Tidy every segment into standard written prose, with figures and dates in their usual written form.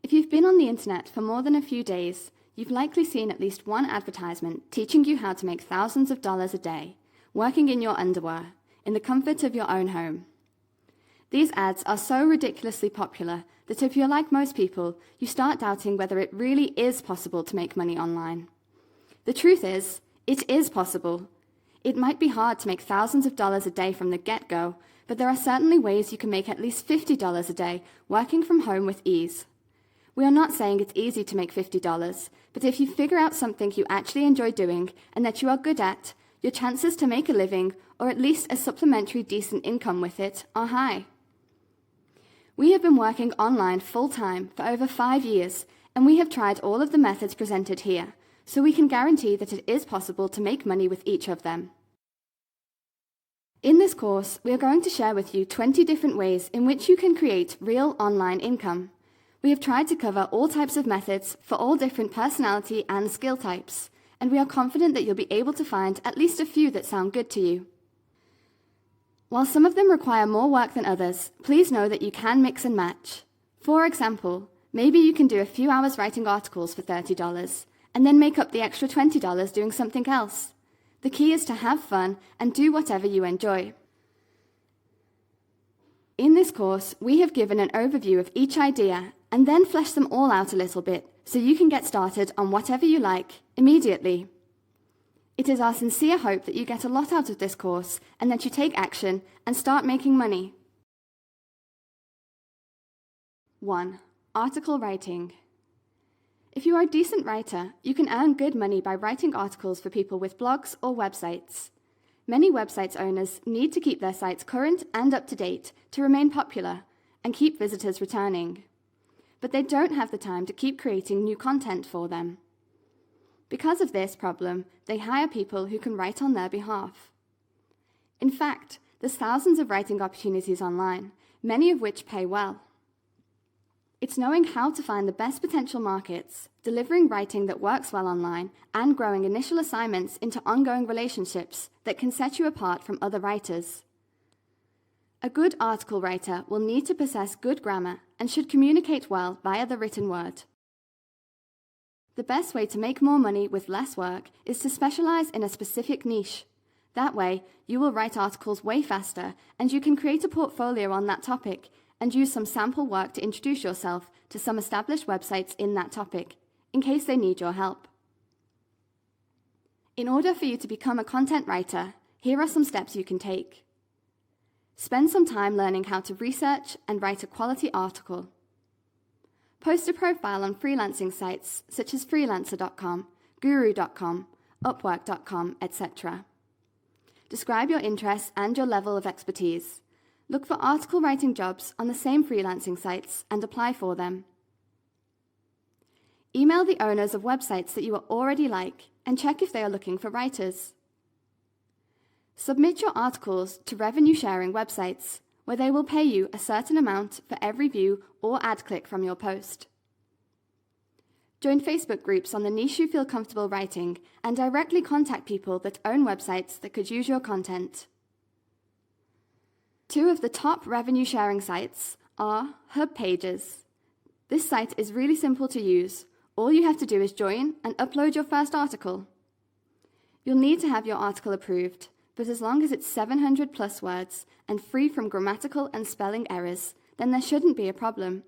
If you've been on the internet for more than a few days, you've likely seen at least one advertisement teaching you how to make thousands of dollars a day, working in your underwear, in the comfort of your own home. These ads are so ridiculously popular that if you're like most people, you start doubting whether it really is possible to make money online. The truth is, it is possible. It might be hard to make thousands of dollars a day from the get-go, but there are certainly ways you can make at least $50 a day working from home with ease. We are not saying it's easy to make $50, but if you figure out something you actually enjoy doing and that you are good at, your chances to make a living, or at least a supplementary decent income with it, are high. We have been working online full-time for over 5 years, and we have tried all of the methods presented here, so we can guarantee that it is possible to make money with each of them. In this course, we are going to share with you 20 different ways in which you can create real online income. We have tried to cover all types of methods for all different personality and skill types, and we are confident that you'll be able to find at least a few that sound good to you. While some of them require more work than others, please know that you can mix and match. For example, maybe you can do a few hours writing articles for $30, and then make up the extra $20 doing something else. The key is to have fun and do whatever you enjoy. In this course, we have given an overview of each idea and then fleshed them all out a little bit so you can get started on whatever you like immediately. It is our sincere hope that you get a lot out of this course and that you take action and start making money. 1. Article writing. If you are a decent writer, you can earn good money by writing articles for people with blogs or websites. Many websites owners need to keep their sites current and up to date to remain popular and keep visitors returning. But they don't have the time to keep creating new content for them. Because of this problem, they hire people who can write on their behalf. In fact, there's thousands of writing opportunities online, many of which pay well. It's knowing how to find the best potential markets, delivering writing that works well online, and growing initial assignments into ongoing relationships that can set you apart from other writers. A good article writer will need to possess good grammar and should communicate well via the written word. The best way to make more money with less work is to specialize in a specific niche. That way, you will write articles way faster, and you can create a portfolio on that topic and use some sample work to introduce yourself to some established websites in that topic, in case they need your help. In order for you to become a content writer, here are some steps you can take. Spend some time learning how to research and write a quality article. Post a profile on freelancing sites such as freelancer.com, guru.com, upwork.com, etc. Describe your interests and your level of expertise. Look for article writing jobs on the same freelancing sites and apply for them. Email the owners of websites that you already like and check if they are looking for writers. Submit your articles to revenue-sharing websites, where they will pay you a certain amount for every view or ad click from your post. Join Facebook groups on the niche you feel comfortable writing and directly contact people that own websites that could use your content. 2 of the top revenue-sharing sites are Hub Pages. This site is really simple to use. All you have to do is join and upload your first article. You'll need to have your article approved, but as long as it's 700 plus words and free from grammatical and spelling errors, then there shouldn't be a problem.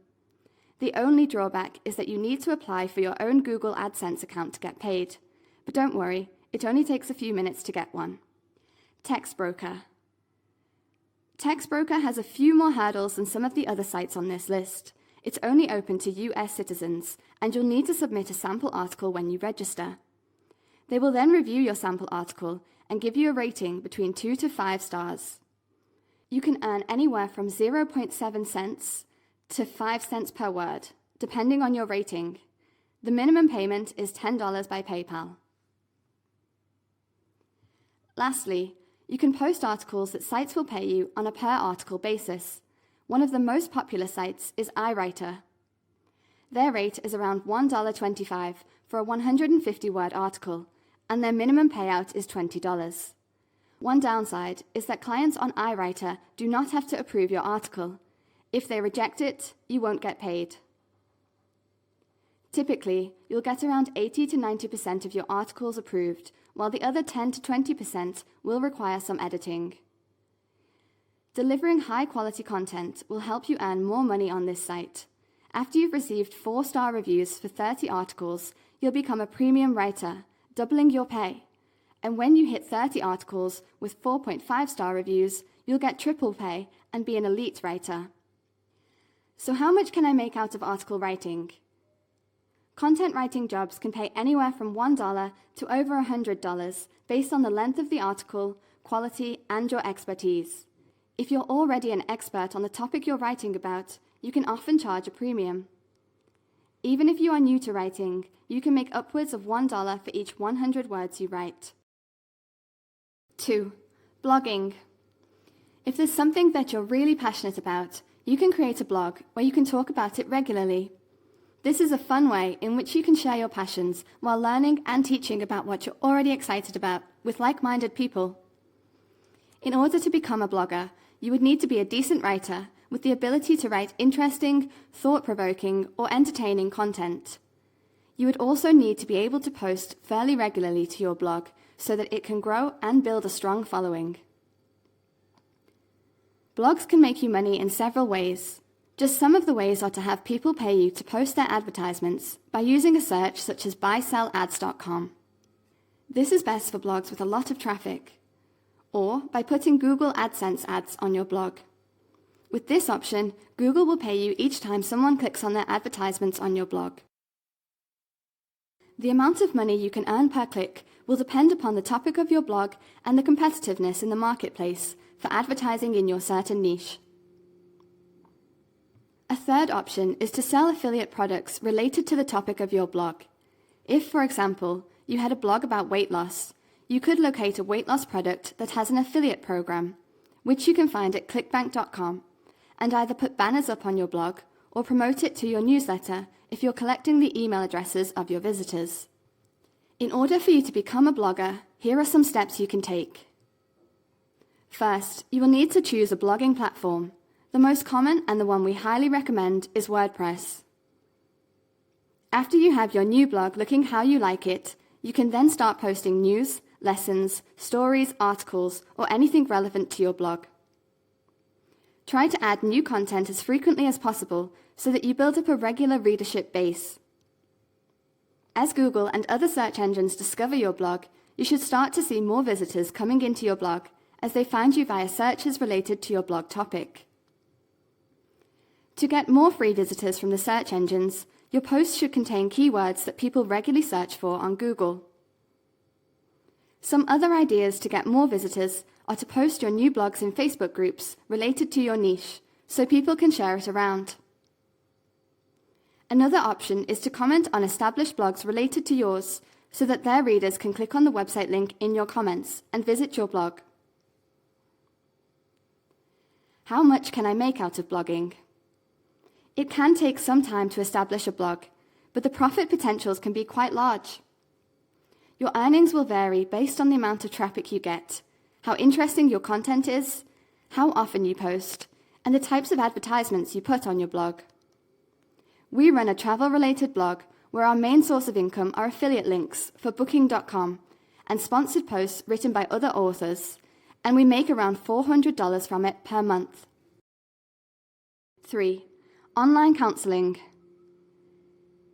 The only drawback is that you need to apply for your own Google AdSense account to get paid. But don't worry, it only takes a few minutes to get one. Text Broker. Text Broker has a few more hurdles than some of the other sites on this list. It's only open to US citizens, and you'll need to submit a sample article when you register. They will then review your sample article and give you a rating between 2 to 5 stars. You can earn anywhere from 0.7 cents to 5 cents per word, depending on your rating. The minimum payment is $10 by PayPal. Lastly, you can post articles that sites will pay you on a per-article basis. One of the most popular sites is iWriter. Their rate is around $1.25 for a 150-word article, and their minimum payout is $20. One downside is that clients on iWriter do not have to approve your article. If they reject it, you won't get paid. Typically, you'll get around 80 to 90% of your articles approved, while the other 10 to 20% will require some editing. Delivering high-quality content will help you earn more money on this site. After you've received 4-star reviews for 30 articles, you'll become a premium writer, doubling your pay. And when you hit 30 articles with 4.5-star reviews, you'll get triple pay and be an elite writer. So how much can I make out of article writing? Content writing jobs can pay anywhere from $1 to over $100 based on the length of the article, quality, and your expertise. If you're already an expert on the topic you're writing about, you can often charge a premium. Even if you are new to writing, you can make upwards of $1 for each 100 words you write. 2. Blogging. If there's something that you're really passionate about, you can create a blog where you can talk about it regularly. This is a fun way in which you can share your passions while learning and teaching about what you're already excited about with like-minded people. In order to become a blogger, you would need to be a decent writer with the ability to write interesting, thought-provoking, or entertaining content. You would also need to be able to post fairly regularly to your blog so that it can grow and build a strong following. Blogs can make you money in several ways. Just some of the ways are to have people pay you to post their advertisements by using a search such as buysellads.com. This is best for blogs with a lot of traffic, or by putting Google AdSense ads on your blog. With this option, Google will pay you each time someone clicks on their advertisements on your blog. The amount of money you can earn per click will depend upon the topic of your blog and the competitiveness in the marketplace for advertising in your certain niche. A third option is to sell affiliate products related to the topic of your blog. If, for example, you had a blog about weight loss, you could locate a weight loss product that has an affiliate program, which you can find at clickbank.com, and either put banners up on your blog or promote it to your newsletter if you're collecting the email addresses of your visitors. In order for you to become a blogger, here are some steps you can take. First, you will need to choose a blogging platform. The most common and the one we highly recommend is WordPress. After you have your new blog looking how you like it, you can then start posting news, lessons, stories, articles, or anything relevant to your blog. Try to add new content as frequently as possible so that you build up a regular readership base. As Google and other search engines discover your blog, you should start to see more visitors coming into your blog as they find you via searches related to your blog topic. To get more free visitors from the search engines, your posts should contain keywords that people regularly search for on Google. Some other ideas to get more visitors are to post your new blogs in Facebook groups related to your niche, so people can share it around. Another option is to comment on established blogs related to yours, so that their readers can click on the website link in your comments and visit your blog. How much can I make out of blogging? It can take some time to establish a blog, but the profit potentials can be quite large. Your earnings will vary based on the amount of traffic you get, how interesting your content is, how often you post, and the types of advertisements you put on your blog. We run a travel-related blog where our main source of income are affiliate links for booking.com and sponsored posts written by other authors, and we make around $400 from it per month. 3. Online counseling.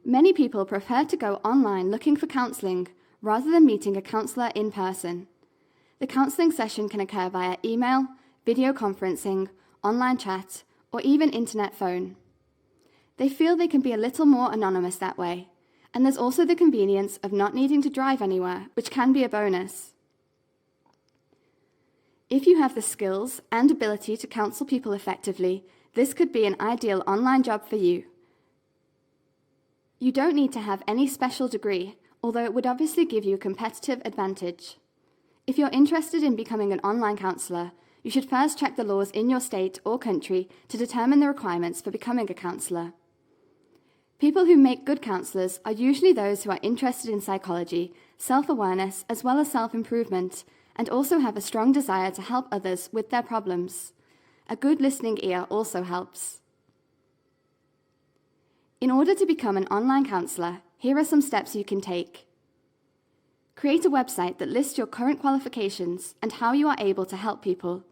Many people prefer to go online looking for counseling rather than meeting a counselor in person. The counseling session can occur via email, video conferencing, online chat, or even internet phone. They feel they can be a little more anonymous that way, and there's also the convenience of not needing to drive anywhere, which can be a bonus. If you have the skills and ability to counsel people effectively, this could be an ideal online job for you. You don't need to have any special degree, although it would obviously give you a competitive advantage. If you're interested in becoming an online counsellor, you should first check the laws in your state or country to determine the requirements for becoming a counsellor. People who make good counsellors are usually those who are interested in psychology, self-awareness, as well as self-improvement, and also have a strong desire to help others with their problems. A good listening ear also helps. In order to become an online counselor, here are some steps you can take. Create a website that lists your current qualifications and how you are able to help people.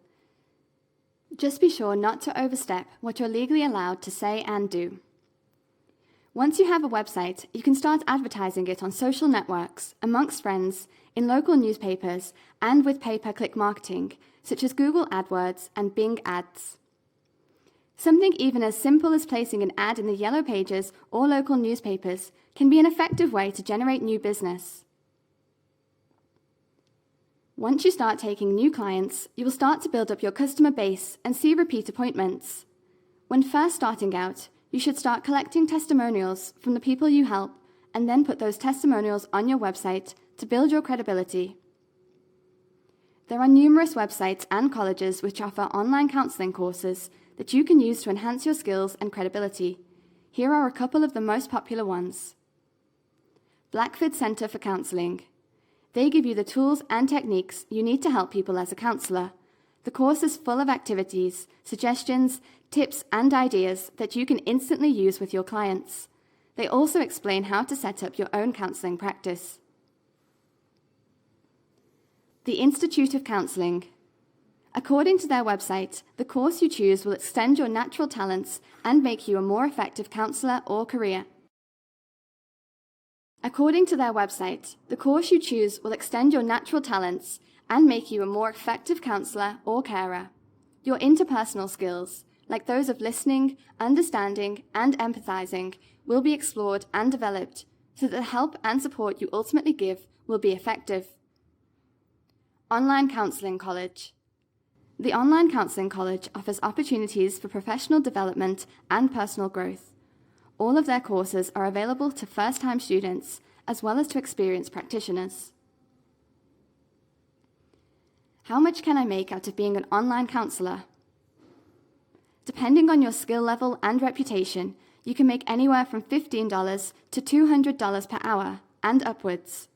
Just be sure not to overstep what you're legally allowed to say and do. Once you have a website, you can start advertising it on social networks, amongst friends, in local newspapers, and with pay-per-click marketing, such as Google AdWords and Bing Ads. Something even as simple as placing an ad in the Yellow Pages or local newspapers can be an effective way to generate new business. Once you start taking new clients, you will start to build up your customer base and see repeat appointments. When first starting out, you should start collecting testimonials from the people you help and then put those testimonials on your website to build your credibility. There are numerous websites and colleges which offer online counselling courses that you can use to enhance your skills and credibility. Here are a couple of the most popular ones. Blackford Centre for Counselling. They give you the tools and techniques you need to help people as a counsellor. The course is full of activities, suggestions, tips, and ideas that you can instantly use with your clients. They also explain how to set up your own counselling practice. The Institute of Counselling. According to their website, the course you choose will extend your natural talents and make you a more effective counsellor or career. According to their website, the course you choose will extend your natural talents and make you a more effective counsellor or carer. Your interpersonal skills, like those of listening, understanding, and empathizing, will be explored and developed so that the help and support you ultimately give will be effective. Online Counselling College. The Online Counselling College offers opportunities for professional development and personal growth. All of their courses are available to first-time students as well as to experienced practitioners. How much can I make out of being an online counsellor? Depending on your skill level and reputation, you can make anywhere from $15 to $200 per hour and upwards.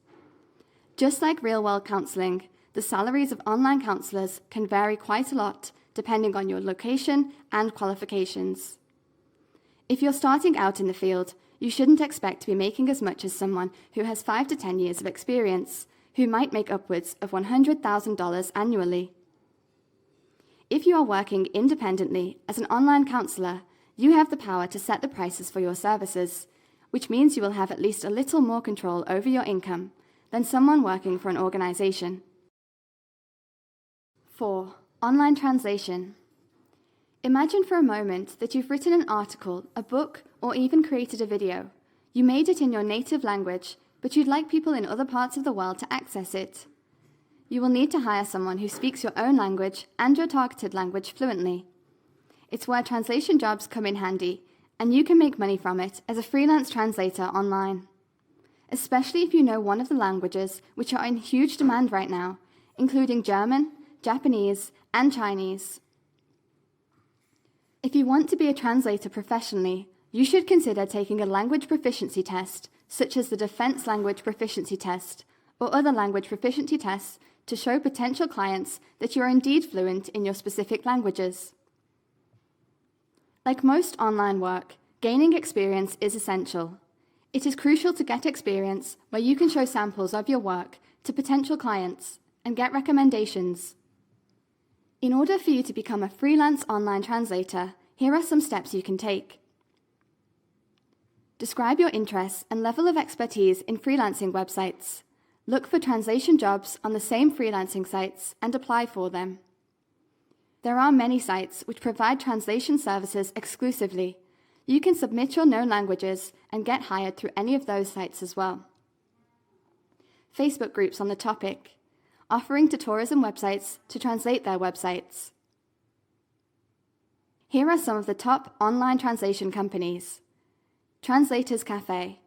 Just like real-world counselling, the salaries of online counsellors can vary quite a lot depending on your location and qualifications. If you're starting out in the field, you shouldn't expect to be making as much as someone who has 5 to 10 years of experience, who might make upwards of $100,000 annually. If you are working independently as an online counsellor, you have the power to set the prices for your services, which means you will have at least a little more control over your income than someone working for an organisation. 4. Online translation. Imagine for a moment that you've written an article, a book, or even created a video. You made it in your native language, but you'd like people in other parts of the world to access it. You will need to hire someone who speaks your own language and your targeted language fluently. It's where translation jobs come in handy, and you can make money from it as a freelance translator online. Especially if you know one of the languages which are in huge demand right now, including German, Japanese, and Chinese. If you want to be a translator professionally, you should consider taking a language proficiency test, such as the Defense Language Proficiency Test, or other language proficiency tests to show potential clients that you are indeed fluent in your specific languages. Like most online work, gaining experience is essential. It is crucial to get experience where you can show samples of your work to potential clients and get recommendations. In order for you to become a freelance online translator, here are some steps you can take. Describe your interests and level of expertise in freelancing websites. Look for translation jobs on the same freelancing sites and apply for them. There are many sites which provide translation services exclusively. You can submit your known languages and get hired through any of those sites as well. Facebook groups on the topic, offering to tourism websites to translate their websites. Here are some of the top online translation companies. Translators Cafe.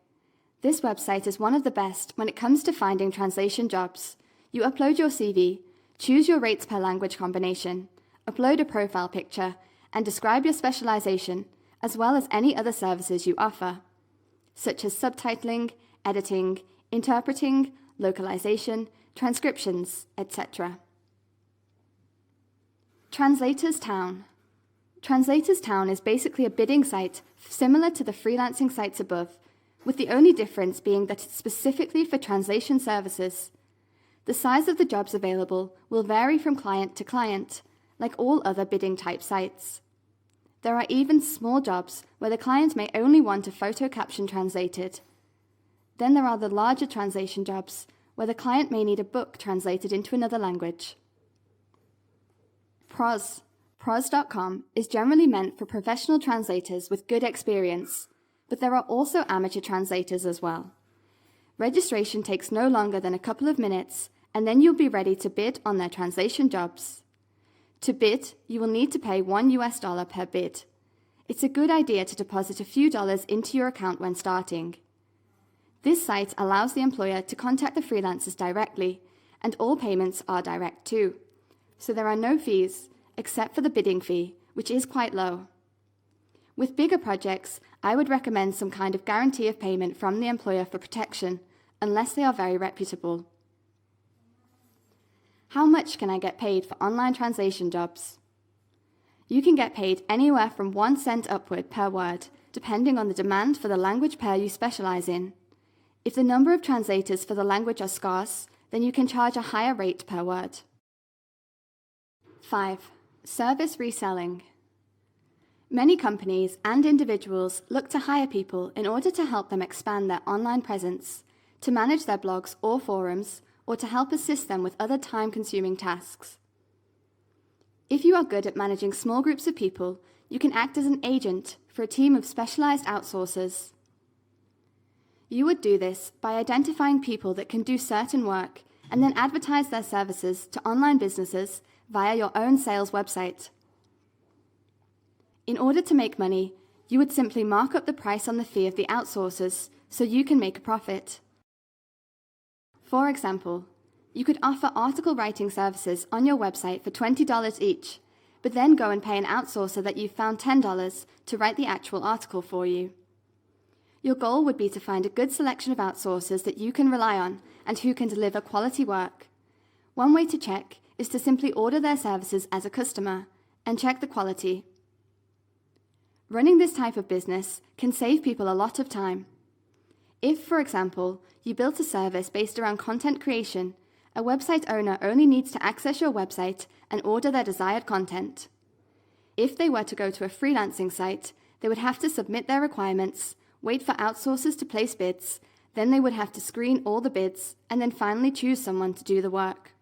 This website is one of the best when it comes to finding translation jobs. You upload your CV, choose your rates per language combination, upload a profile picture, and describe your specialization, as well as any other services you offer, such as subtitling, editing, interpreting, localization, transcriptions, etc. Translators Town. Translators Town is basically a bidding site similar to the freelancing sites above, with the only difference being that it's specifically for translation services. The size of the jobs available will vary from client to client, like all other bidding type sites. There are even small jobs where the client may only want a photo caption translated. Then there are the larger translation jobs, where the client may need a book translated into another language. Pros.com is generally meant for professional translators with good experience, but there are also amateur translators as well. Registration takes no longer than a couple of minutes, and then you'll be ready to bid on their translation jobs. To bid, you will need to pay $1 per bid. It's a good idea to deposit a few dollars into your account when starting. This site allows the employer to contact the freelancers directly, and all payments are direct too. So there are no fees, except for the bidding fee, which is quite low. With bigger projects, I would recommend some kind of guarantee of payment from the employer for protection, unless they are very reputable. How much can I get paid for online translation jobs? You can get paid anywhere from 1 cent upward per word, depending on the demand for the language pair you specialize in. If the number of translators for the language are scarce, then you can charge a higher rate per word. 5. Service reselling. Many companies and individuals look to hire people in order to help them expand their online presence, to manage their blogs or forums, or to help assist them with other time-consuming tasks. If you are good at managing small groups of people, you can act as an agent for a team of specialized outsourcers. You would do this by identifying people that can do certain work and then advertise their services to online businesses via your own sales website. In order to make money, you would simply mark up the price on the fee of the outsourcers so you can make a profit. For example, you could offer article writing services on your website for $20 each, but then go and pay an outsourcer that you've found $10 to write the actual article for you. Your goal would be to find a good selection of outsourcers that you can rely on and who can deliver quality work. One way to check is to simply order their services as a customer and check the quality. Running this type of business can save people a lot of time. If, for example, you built a service based around content creation, a website owner only needs to access your website and order their desired content. If they were to go to a freelancing site, they would have to submit their requirements, wait for outsourcers to place bids, then they would have to screen all the bids, and then finally choose someone to do the work.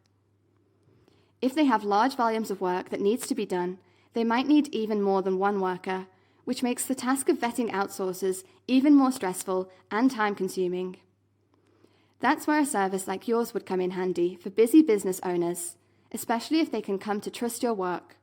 If they have large volumes of work that needs to be done, they might need even more than one worker, which makes the task of vetting outsourcers even more stressful and time-consuming. That's where a service like yours would come in handy for busy business owners, especially if they can come to trust your work.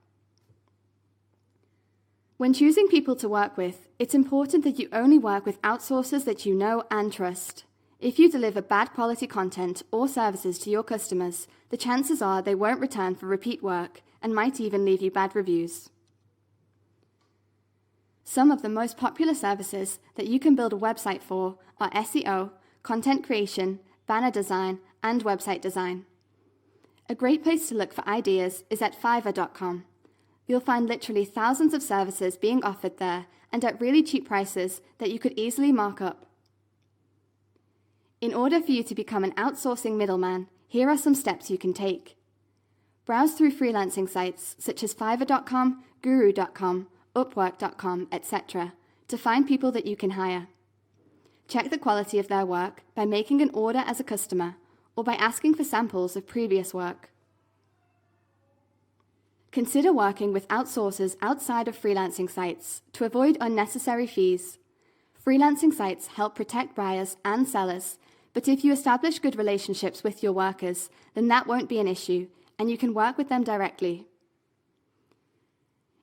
When choosing people to work with, it's important that you only work with outsourcers that you know and trust. If you deliver bad quality content or services to your customers, the chances are they won't return for repeat work and might even leave you bad reviews. Some of the most popular services that you can build a website for are SEO, content creation, banner design, and website design. A great place to look for ideas is at Fiverr.com. You'll find literally thousands of services being offered there and at really cheap prices that you could easily mark up. In order for you to become an outsourcing middleman, here are some steps you can take. Browse through freelancing sites such as Fiverr.com, Guru.com, Upwork.com, etc. to find people that you can hire. Check the quality of their work by making an order as a customer or by asking for samples of previous work. Consider working with outsourcers outside of freelancing sites to avoid unnecessary fees. Freelancing sites help protect buyers and sellers, but if you establish good relationships with your workers, then that won't be an issue, and you can work with them directly.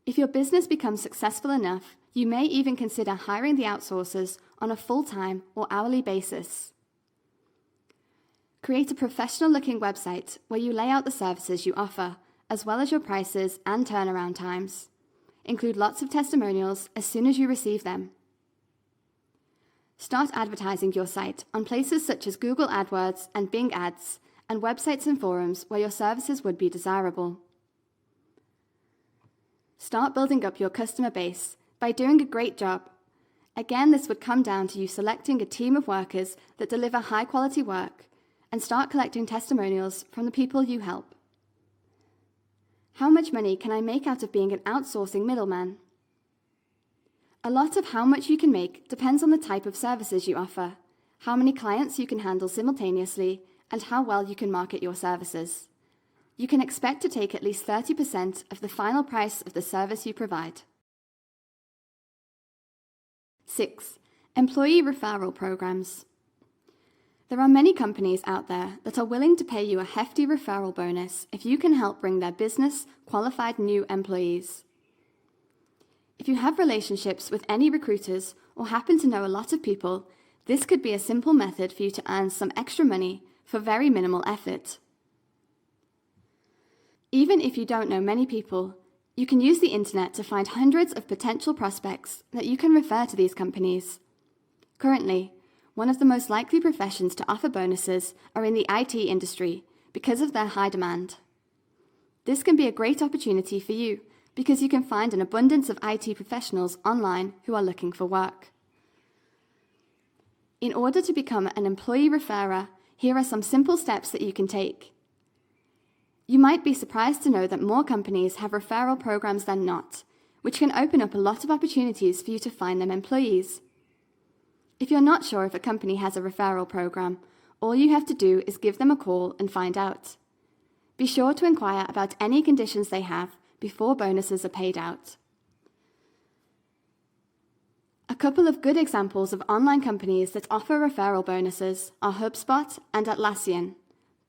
If your business becomes successful enough, you may even consider hiring the outsourcers on a full-time or hourly basis. Create a professional-looking website where you lay out the services you offer, as well as your prices and turnaround times. Include lots of testimonials as soon as you receive them. Start advertising your site on places such as Google AdWords and Bing Ads, and websites and forums where your services would be desirable. Start building up your customer base by doing a great job. Again, this would come down to you selecting a team of workers that deliver high-quality work and start collecting testimonials from the people you help. How much money can I make out of being an outsourcing middleman? A lot of how much you can make depends on the type of services you offer, how many clients you can handle simultaneously, and how well you can market your services. You can expect to take at least 30% of the final price of the service you provide. 6. Employee referral programs. There are many companies out there that are willing to pay you a hefty referral bonus if you can help bring their business qualified new employees. If you have relationships with any recruiters or happen to know a lot of people, this could be a simple method for you to earn some extra money for very minimal effort. Even if you don't know many people, you can use the internet to find hundreds of potential prospects that you can refer to these companies. Currently, one of the most likely professions to offer bonuses are in the IT industry because of their high demand. This can be a great opportunity for you because you can find an abundance of IT professionals online who are looking for work. In order to become an employee referrer, here are some simple steps that you can take. You might be surprised to know that more companies have referral programs than not, which can open up a lot of opportunities for you to find them employees. If you're not sure if a company has a referral program, all you have to do is give them a call and find out. Be sure to inquire about any conditions they have before bonuses are paid out. A couple of good examples of online companies that offer referral bonuses are HubSpot and Atlassian.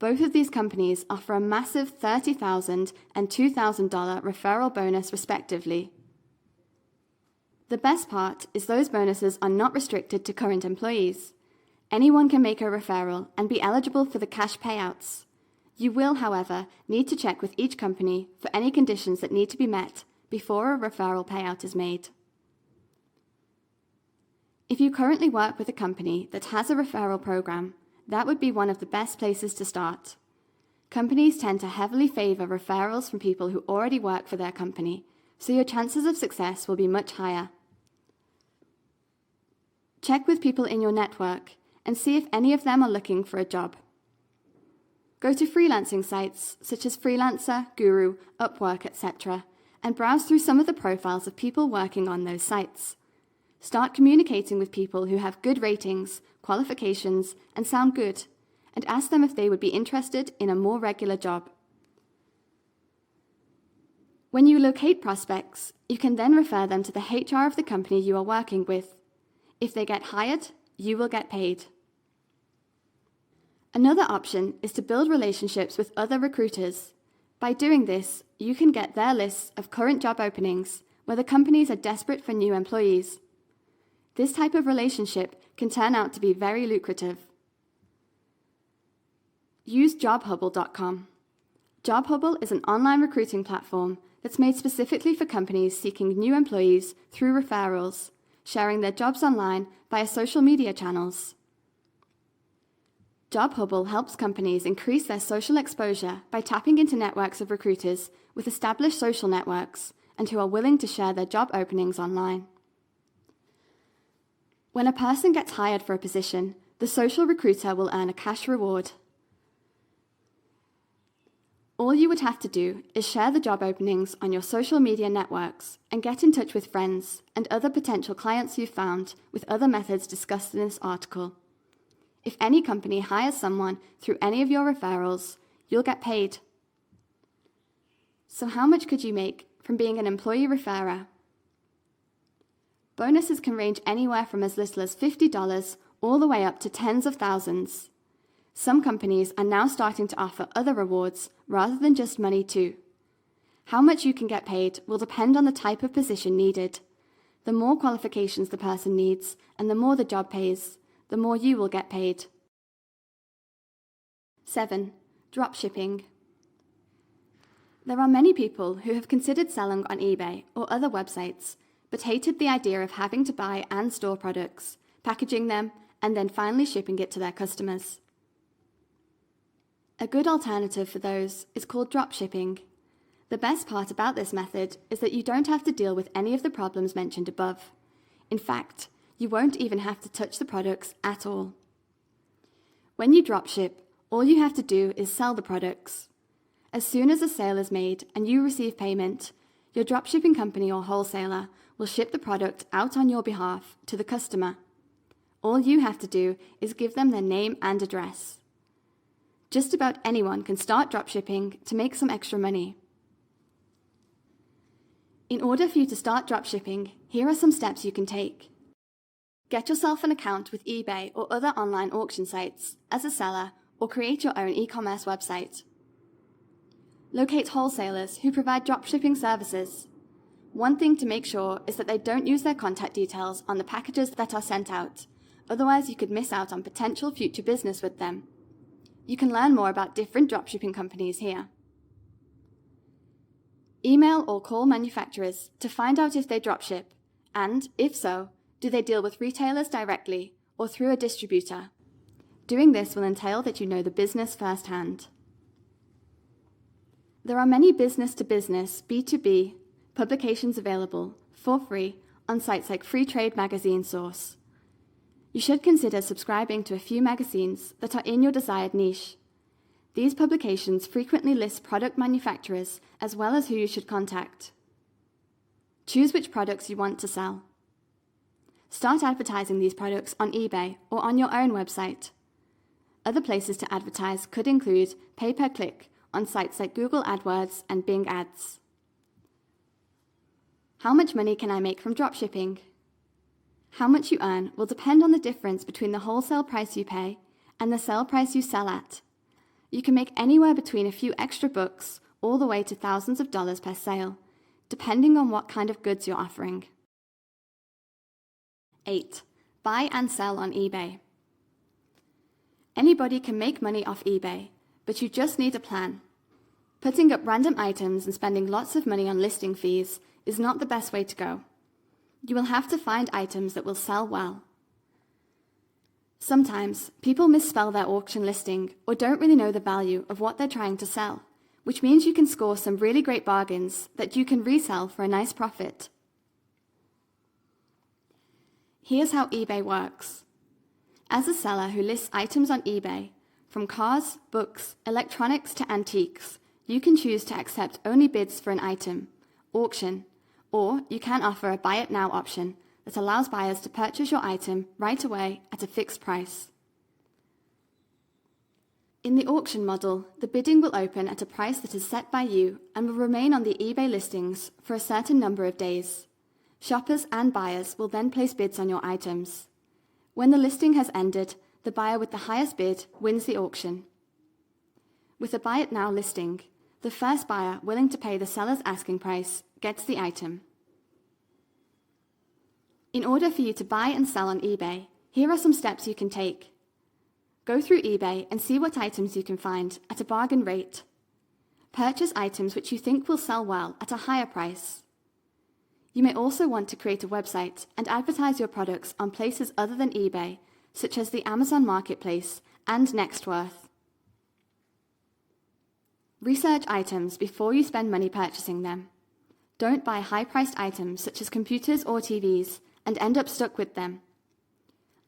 Both of these companies offer a massive $30,000 and $2,000 referral bonus respectively. The best part is those bonuses are not restricted to current employees. Anyone can make a referral and be eligible for the cash payouts. You will, however, need to check with each company for any conditions that need to be met before a referral payout is made. If you currently work with a company that has a referral program, that would be one of the best places to start. Companies tend to heavily favor referrals from people who already work for their company, so your chances of success will be much higher. Check with people in your network and see if any of them are looking for a job. Go to freelancing sites such as Freelancer, Guru, Upwork, etc., and browse through some of the profiles of people working on those sites. Start communicating with people who have good ratings, qualifications, and sound good, and ask them if they would be interested in a more regular job. When you locate prospects, you can then refer them to the HR of the company you are working with. If they get hired, you will get paid. Another option is to build relationships with other recruiters. By doing this, you can get their lists of current job openings where the companies are desperate for new employees. This type of relationship can turn out to be very lucrative. Use jobhubble.com. Jobhubble is an online recruiting platform that's made specifically for companies seeking new employees through referrals, sharing their jobs online via social media channels. Jobhubble helps companies increase their social exposure by tapping into networks of recruiters with established social networks and who are willing to share their job openings online. When a person gets hired for a position, the social recruiter will earn a cash reward. All you would have to do is share the job openings on your social media networks and get in touch with friends and other potential clients you've found with other methods discussed in this article. If any company hires someone through any of your referrals, you'll get paid. So how much could you make from being an employee referrer? Bonuses can range anywhere from as little as $50 all the way up to tens of thousands. Some companies are now starting to offer other rewards rather than just money too. How much you can get paid will depend on the type of position needed. The more qualifications the person needs and the more the job pays, the more you will get paid. 7. Dropshipping. There are many people who have considered selling on eBay or other websites, but hated the idea of having to buy and store products, packaging them, and then finally shipping it to their customers. A good alternative for those is called dropshipping. The best part about this method is that you don't have to deal with any of the problems mentioned above. In fact, you won't even have to touch the products at all. When you dropship, all you have to do is sell the products. As soon as a sale is made and you receive payment, your dropshipping company or wholesaler will ship the product out on your behalf to the customer. All you have to do is give them their name and address. Just about anyone can start dropshipping to make some extra money. In order for you to start dropshipping, here are some steps you can take. Get yourself an account with eBay or other online auction sites as a seller, or create your own e-commerce website. Locate wholesalers who provide dropshipping services. One thing to make sure is that they don't use their contact details on the packages that are sent out, otherwise you could miss out on potential future business with them. You can learn more about different dropshipping companies here. Email or call manufacturers to find out if they dropship, and, if so, do they deal with retailers directly or through a distributor? Doing this will entail that you know the business firsthand. There are many business-to-business, B2B, publications available for free on sites like Free Trade Magazine Source. You should consider subscribing to a few magazines that are in your desired niche. These publications frequently list product manufacturers as well as who you should contact. Choose which products you want to sell. Start advertising these products on eBay or on your own website. Other places to advertise could include pay-per-click on sites like Google AdWords and Bing Ads. How much money can I make from dropshipping? How much you earn will depend on the difference between the wholesale price you pay and the sale price you sell at. You can make anywhere between a few extra bucks all the way to thousands of dollars per sale, depending on what kind of goods you're offering. 8. Buy and sell on eBay. Anybody can make money off eBay, but you just need a plan. Putting up random items and spending lots of money on listing fees is not the best way to go. You will have to find items that will sell well. Sometimes people misspell their auction listing or don't really know the value of what they're trying to sell, which means you can score some really great bargains that you can resell for a nice profit. Here's how eBay works. As a seller who lists items on eBay, from cars, books, electronics to antiques, you can choose to accept only bids for an item, auction, or you can offer a buy it now option that allows buyers to purchase your item right away at a fixed price. In the auction model, the bidding will open at a price that is set by you and will remain on the eBay listings for a certain number of days. Shoppers and buyers will then place bids on your items. When the listing has ended, the buyer with the highest bid wins the auction. With a buy it now listing, the first buyer willing to pay the seller's asking price gets the item. In order for you to buy and sell on eBay, here are some steps you can take. Go through eBay and see what items you can find at a bargain rate. Purchase items which you think will sell well at a higher price. You may also want to create a website and advertise your products on places other than eBay, such as the Amazon Marketplace and Nextworth. Research items before you spend money purchasing them. Don't buy high-priced items such as computers or TVs and end up stuck with them.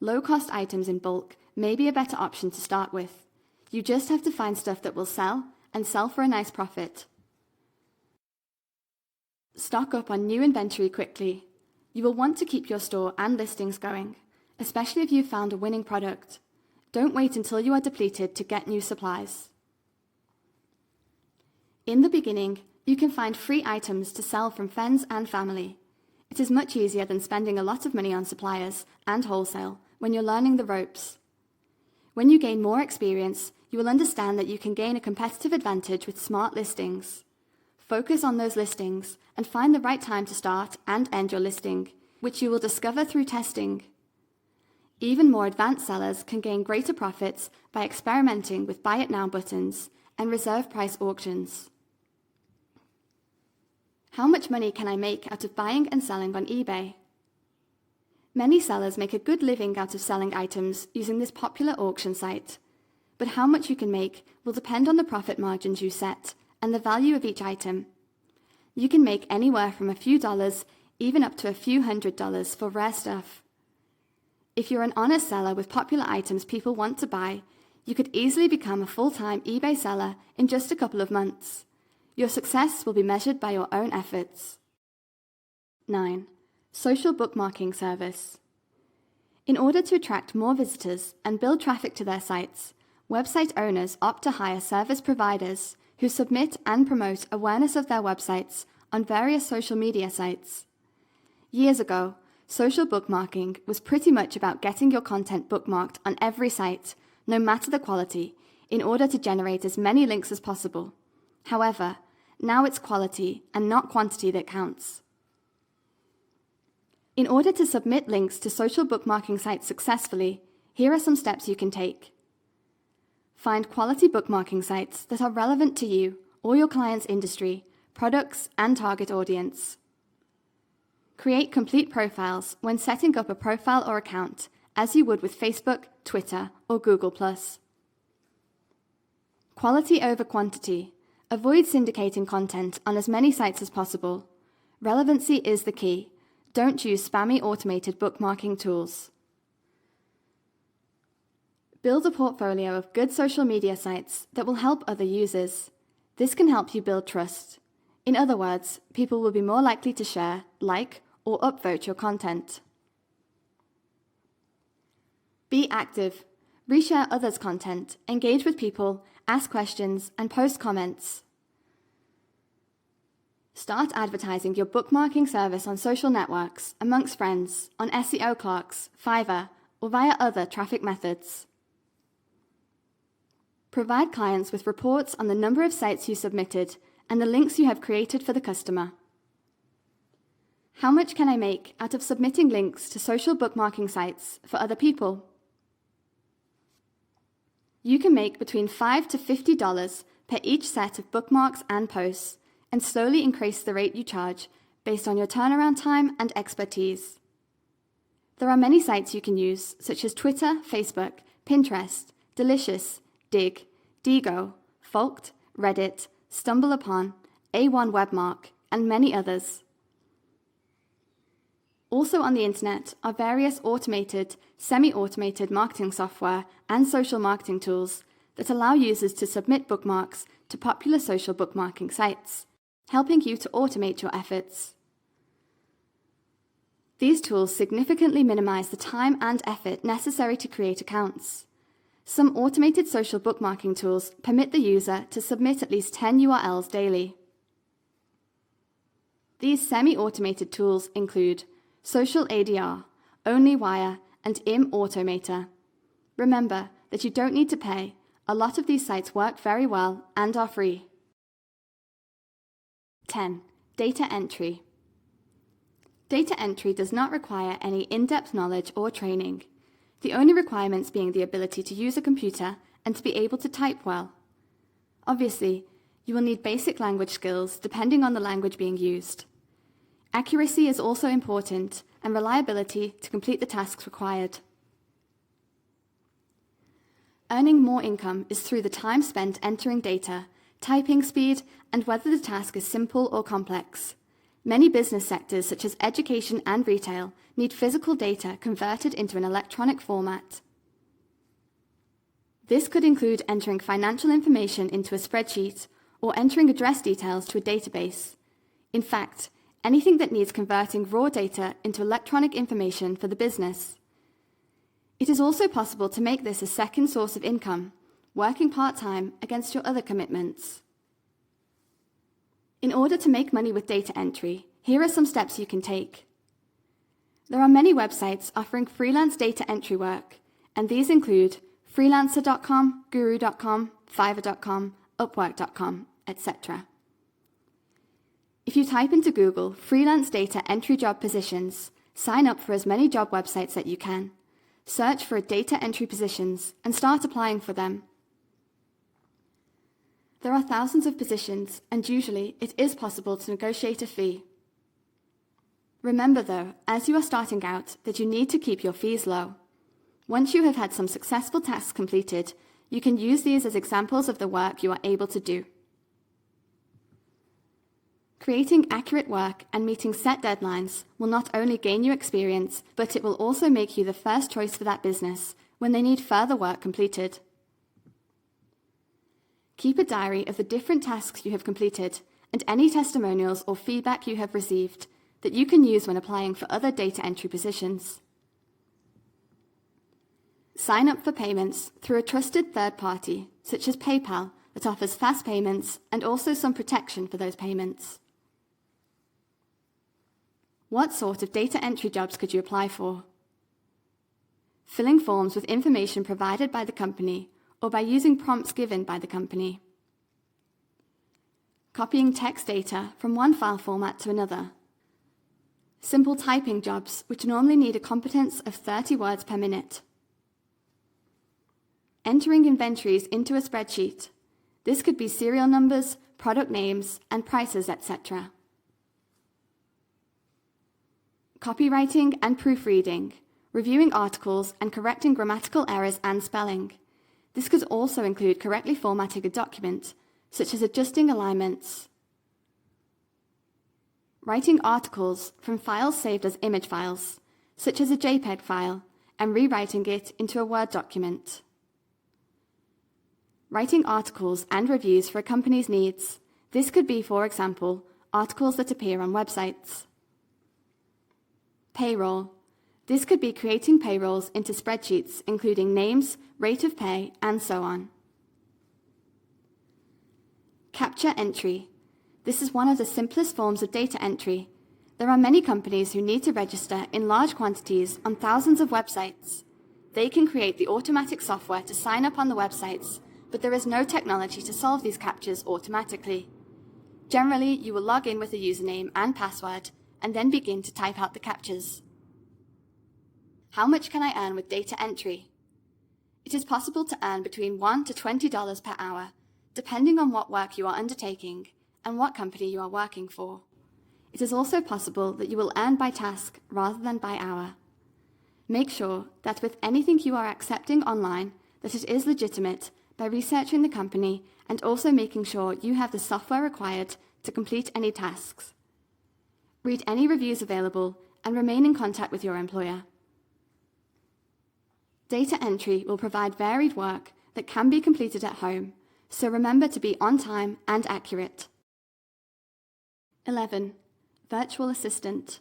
Low-cost items in bulk may be a better option to start with. You just have to find stuff that will sell and sell for a nice profit. Stock up on new inventory quickly. You will want to keep your store and listings going, especially if you've found a winning product. Don't wait until you are depleted to get new supplies. In the beginning, you can find free items to sell from friends and family. It is much easier than spending a lot of money on suppliers and wholesale when you're learning the ropes. When you gain more experience, you will understand that you can gain a competitive advantage with smart listings. Focus on those listings and find the right time to start and end your listing, which you will discover through testing. Even more advanced sellers can gain greater profits by experimenting with buy it now buttons and reserve price auctions. How much money can I make out of buying and selling on eBay? Many sellers make a good living out of selling items using this popular auction site, but how much you can make will depend on the profit margins you set and the value of each item. You can make anywhere from a few dollars, even up to a few $100 for rare stuff. If you're an honest seller with popular items people want to buy, you could easily become a full-time eBay seller in just a couple of months. Your success will be measured by your own efforts. 9. Social bookmarking service. In order to attract more visitors and build traffic to their sites, website owners opt to hire service providers who submit and promote awareness of their websites on various social media sites. Years ago, social bookmarking was pretty much about getting your content bookmarked on every site, no matter the quality, in order to generate as many links as possible. However, now it's quality and not quantity that counts. In order to submit links to social bookmarking sites successfully, here are some steps you can take. Find quality bookmarking sites that are relevant to you or your client's industry, products, and target audience. Create complete profiles when setting up a profile or account, as you would with Facebook, Twitter, or Google+. Quality over quantity. Avoid syndicating content on as many sites as possible. Relevancy is the key. Don't use spammy automated bookmarking tools. Build a portfolio of good social media sites that will help other users. This can help you build trust. In other words, people will be more likely to share, like, or upvote your content. Be active. Reshare others' content, engage with people, ask questions, and post comments. Start advertising your bookmarking service on social networks, amongst friends, on SEO clerks, Fiverr, or via other traffic methods. Provide clients with reports on the number of sites you submitted and the links you have created for the customer. How much can I make out of submitting links to social bookmarking sites for other people? You can make between $5 to $50 per each set of bookmarks and posts, and slowly increase the rate you charge based on your turnaround time and expertise. There are many sites you can use, such as Twitter, Facebook, Pinterest, Delicious, Dig, Digo, Folked, Reddit, StumbleUpon, A1 Webmark, and many others. Also on the internet are various automated, semi-automated marketing software and social marketing tools that allow users to submit bookmarks to popular social bookmarking sites, helping you to automate your efforts. These tools significantly minimize the time and effort necessary to create accounts. Some automated social bookmarking tools permit the user to submit at least 10 URLs daily. These semi-automated tools include Social ADR, OnlyWire, and IM Automator. Remember that you don't need to pay. A lot of these sites work very well and are free. 10. Data entry. Data entry does not require any in-depth knowledge or training, the only requirements being the ability to use a computer and to be able to type well. Obviously, you will need basic language skills depending on the language being used. Accuracy is also important, and reliability to complete the tasks required. Earning more income is through the time spent entering data, typing speed, and whether the task is simple or complex. Many business sectors, such as education and retail, need physical data converted into an electronic format. This could include entering financial information into a spreadsheet or entering address details to a database. In fact, anything that needs converting raw data into electronic information for the business. It is also possible to make this a second source of income, working part-time against your other commitments. In order to make money with data entry, here are some steps you can take. There are many websites offering freelance data entry work, and these include freelancer.com, guru.com, fiverr.com, upwork.com, etc. If you type into Google freelance data entry job positions, sign up for as many job websites that you can. Search for data entry positions and start applying for them. There are thousands of positions, and usually it is possible to negotiate a fee. Remember though, as you are starting out, that you need to keep your fees low. Once you have had some successful tasks completed, you can use these as examples of the work you are able to do. Creating accurate work and meeting set deadlines will not only gain you experience, but it will also make you the first choice for that business when they need further work completed. Keep a diary of the different tasks you have completed and any testimonials or feedback you have received that you can use when applying for other data entry positions. Sign up for payments through a trusted third party, such as PayPal, that offers fast payments and also some protection for those payments. What sort of data entry jobs could you apply for? Filling forms with information provided by the company or by using prompts given by the company. Copying text data from one file format to another. Simple typing jobs which normally need a competence of 30 words per minute. Entering inventories into a spreadsheet. This could be serial numbers, product names, and prices, etc. Copywriting and proofreading, reviewing articles and correcting grammatical errors and spelling. This could also include correctly formatting a document, such as adjusting alignments. Writing articles from files saved as image files, such as a JPEG file, and rewriting it into a Word document. Writing articles and reviews for a company's needs. This could be, for example, articles that appear on websites. Payroll. This could be creating payrolls into spreadsheets, including names, rate of pay, and so on. Capture entry. This is one of the simplest forms of data entry. There are many companies who need to register in large quantities on thousands of websites. They can create the automatic software to sign up on the websites, but there is no technology to solve these captures automatically. Generally, you will log in with a username and password, and then begin to type out the captures. How much can I earn with data entry? It is possible to earn between $1 to $20 per hour, depending on what work you are undertaking and what company you are working for. It is also possible that you will earn by task rather than by hour. Make sure that with anything you are accepting online, that it is legitimate by researching the company and also making sure you have the software required to complete any tasks. Read any reviews available and remain in contact with your employer. Data entry will provide varied work that can be completed at home, so remember to be on time and accurate. 11. Virtual assistant.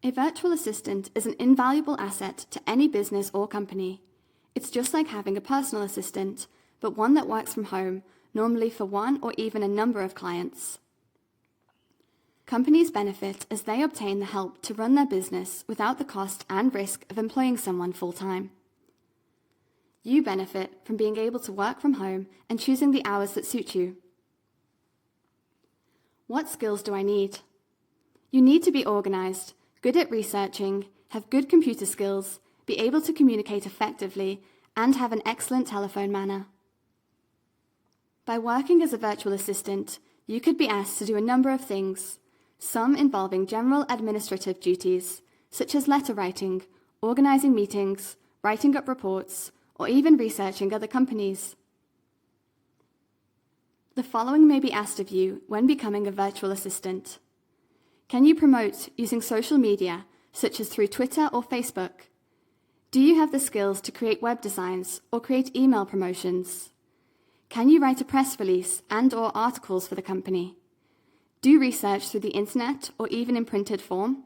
A virtual assistant is an invaluable asset to any business or company. It's just like having a personal assistant, but one that works from home, normally for one or even a number of clients. Companies benefit as they obtain the help to run their business without the cost and risk of employing someone full-time. You benefit from being able to work from home and choosing the hours that suit you. What skills do I need? You need to be organized, good at researching, have good computer skills, be able to communicate effectively, and have an excellent telephone manner. By working as a virtual assistant, you could be asked to do a number of things, some involving general administrative duties, such as letter writing, organizing meetings, writing up reports, or even researching other companies. The following may be asked of you when becoming a virtual assistant. Can you promote using social media, such as through Twitter or Facebook? Do you have the skills to create web designs or create email promotions? Can you write a press release and/or articles for the company? Do research through the internet or even in printed form?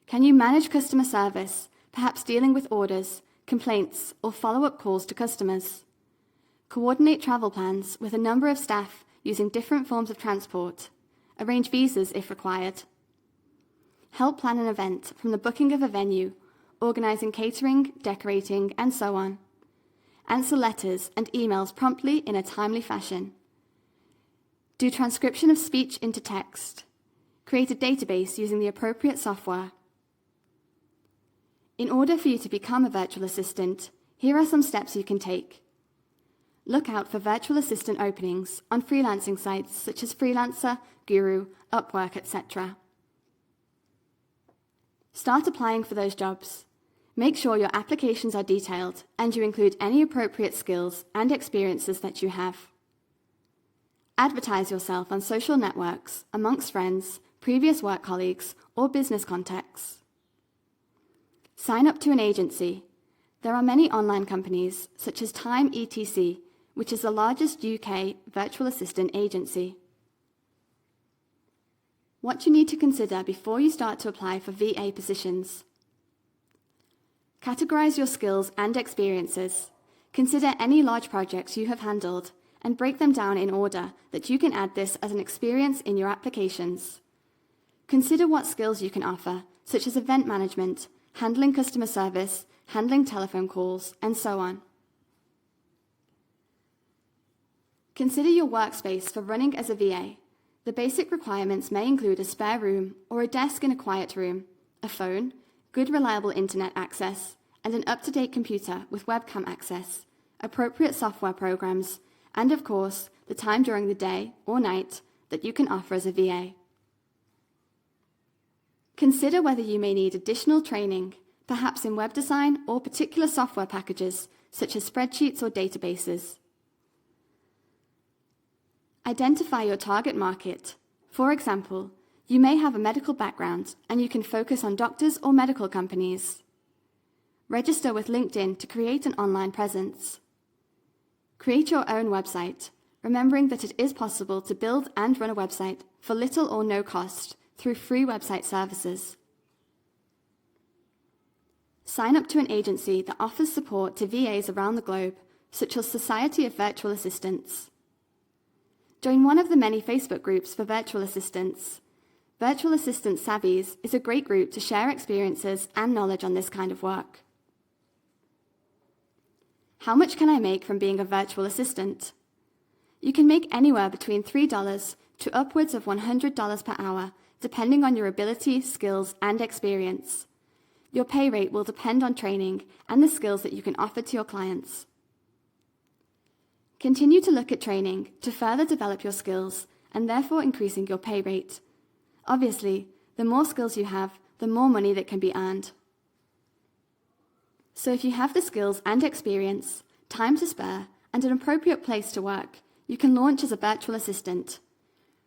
Can you manage customer service, perhaps dealing with orders, complaints, or follow-up calls to customers? Coordinate travel plans with a number of staff using different forms of transport. Arrange visas if required. Help plan an event from the booking of a venue, organizing catering, decorating, and so on. Answer letters and emails promptly in a timely fashion. Do transcription of speech into text. Create a database using the appropriate software. In order for you to become a virtual assistant, here are some steps you can take. Look out for virtual assistant openings on freelancing sites such as Freelancer, Guru, Upwork, etc. Start applying for those jobs. Make sure your applications are detailed and you include any appropriate skills and experiences that you have. Advertise yourself on social networks, amongst friends, previous work colleagues, or business contacts. Sign up to an agency. There are many online companies, such as Time ETC, which is the largest UK virtual assistant agency. What you need to consider before you start to apply for VA positions. Categorize your skills and experiences. Consider any large projects you have handled and break them down in order that you can add this as an experience in your applications. Consider what skills you can offer, such as event management, handling customer service, handling telephone calls, and so on. Consider your workspace for running as a VA. The basic requirements may include a spare room or a desk in a quiet room, a phone, good reliable internet access, and an up-to-date computer with webcam access, appropriate software programs, and of course, the time during the day or night that you can offer as a VA. Consider whether you may need additional training, perhaps in web design or particular software packages, such as spreadsheets or databases. Identify your target market. For example, you may have a medical background and you can focus on doctors or medical companies. Register with LinkedIn to create an online presence. Create your own website, remembering that it is possible to build and run a website for little or no cost through free website services. Sign up to an agency that offers support to VAs around the globe, such as Society of Virtual Assistants. Join one of the many Facebook groups for virtual assistants. Virtual Assistant Savvies is a great group to share experiences and knowledge on this kind of work. How much can I make from being a virtual assistant? You can make anywhere between $3 to upwards of $100 per hour, depending on your ability, skills, and experience. Your pay rate will depend on training and the skills that you can offer to your clients. Continue to look at training to further develop your skills and therefore increasing your pay rate. Obviously, the more skills you have, the more money that can be earned. So if you have the skills and experience, time to spare, and an appropriate place to work, you can launch as a virtual assistant.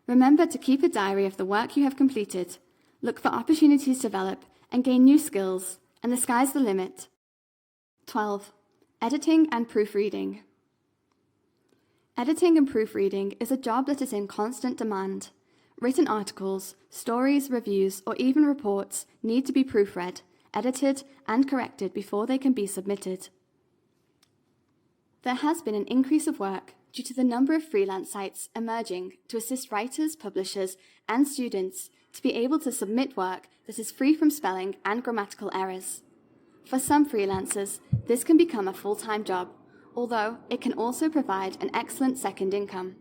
Remember to keep a diary of the work you have completed, look for opportunities to develop and gain new skills, and the sky's the limit. 12. Editing and proofreading. Editing and proofreading is a job that is in constant demand. Written articles, stories, reviews, or even reports need to be proofread, edited, and corrected before they can be submitted. There has been an increase of work due to the number of freelance sites emerging to assist writers, publishers, and students to be able to submit work that is free from spelling and grammatical errors. For some freelancers, this can become a full-time job, although it can also provide an excellent second income.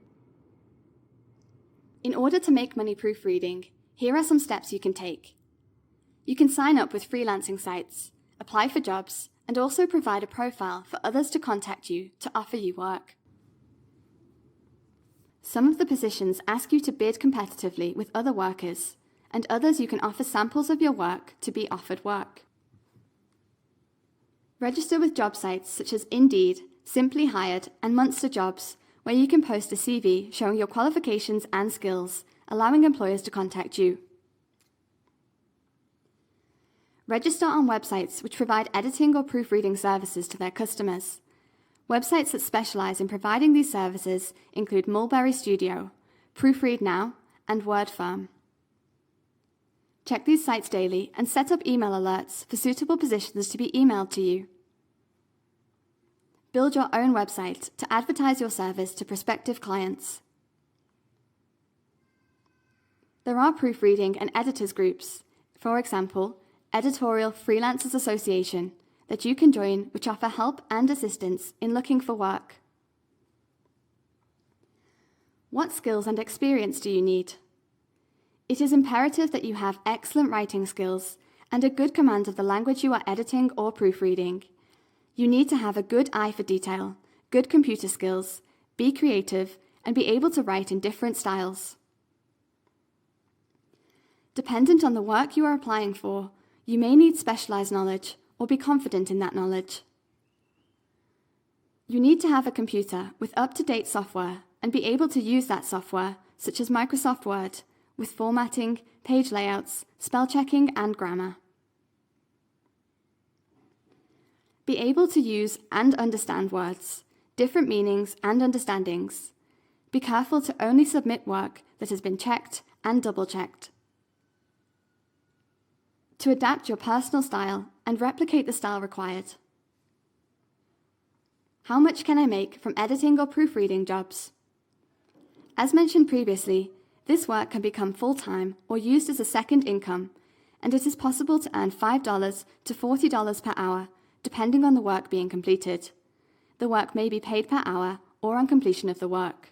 In order to make money proofreading, here are some steps you can take. You can sign up with freelancing sites, apply for jobs, and also provide a profile for others to contact you to offer you work. Some of the positions ask you to bid competitively with other workers, and others you can offer samples of your work to be offered work. Register with job sites such as Indeed, Simply Hired, and Monster Jobs, where you can post a CV showing your qualifications and skills, allowing employers to contact you. Register on websites which provide editing or proofreading services to their customers. Websites that specialize in providing these services include Mulberry Studio, Proofread Now, and WordFirm. Check these sites daily and set up email alerts for suitable positions to be emailed to you. Build your own website to advertise your service to prospective clients. There are proofreading and editors groups, for example, Editorial Freelancers Association, that you can join which offer help and assistance in looking for work. What skills and experience do you need? It is imperative that you have excellent writing skills and a good command of the language you are editing or proofreading. You need to have a good eye for detail, good computer skills, be creative, and be able to write in different styles. Dependent on the work you are applying for, you may need specialized knowledge or be confident in that knowledge. You need to have a computer with up-to-date software, and be able to use that software, such as Microsoft Word, with formatting, page layouts, spell checking, and grammar. Be able to use and understand words, different meanings and understandings. Be careful to only submit work that has been checked and double-checked. To adapt your personal style and replicate the style required. How much can I make from editing or proofreading jobs? As mentioned previously, this work can become full-time or used as a second income, and it is possible to earn $5 to $40 per hour, depending on the work being completed. The work may be paid per hour or on completion of the work.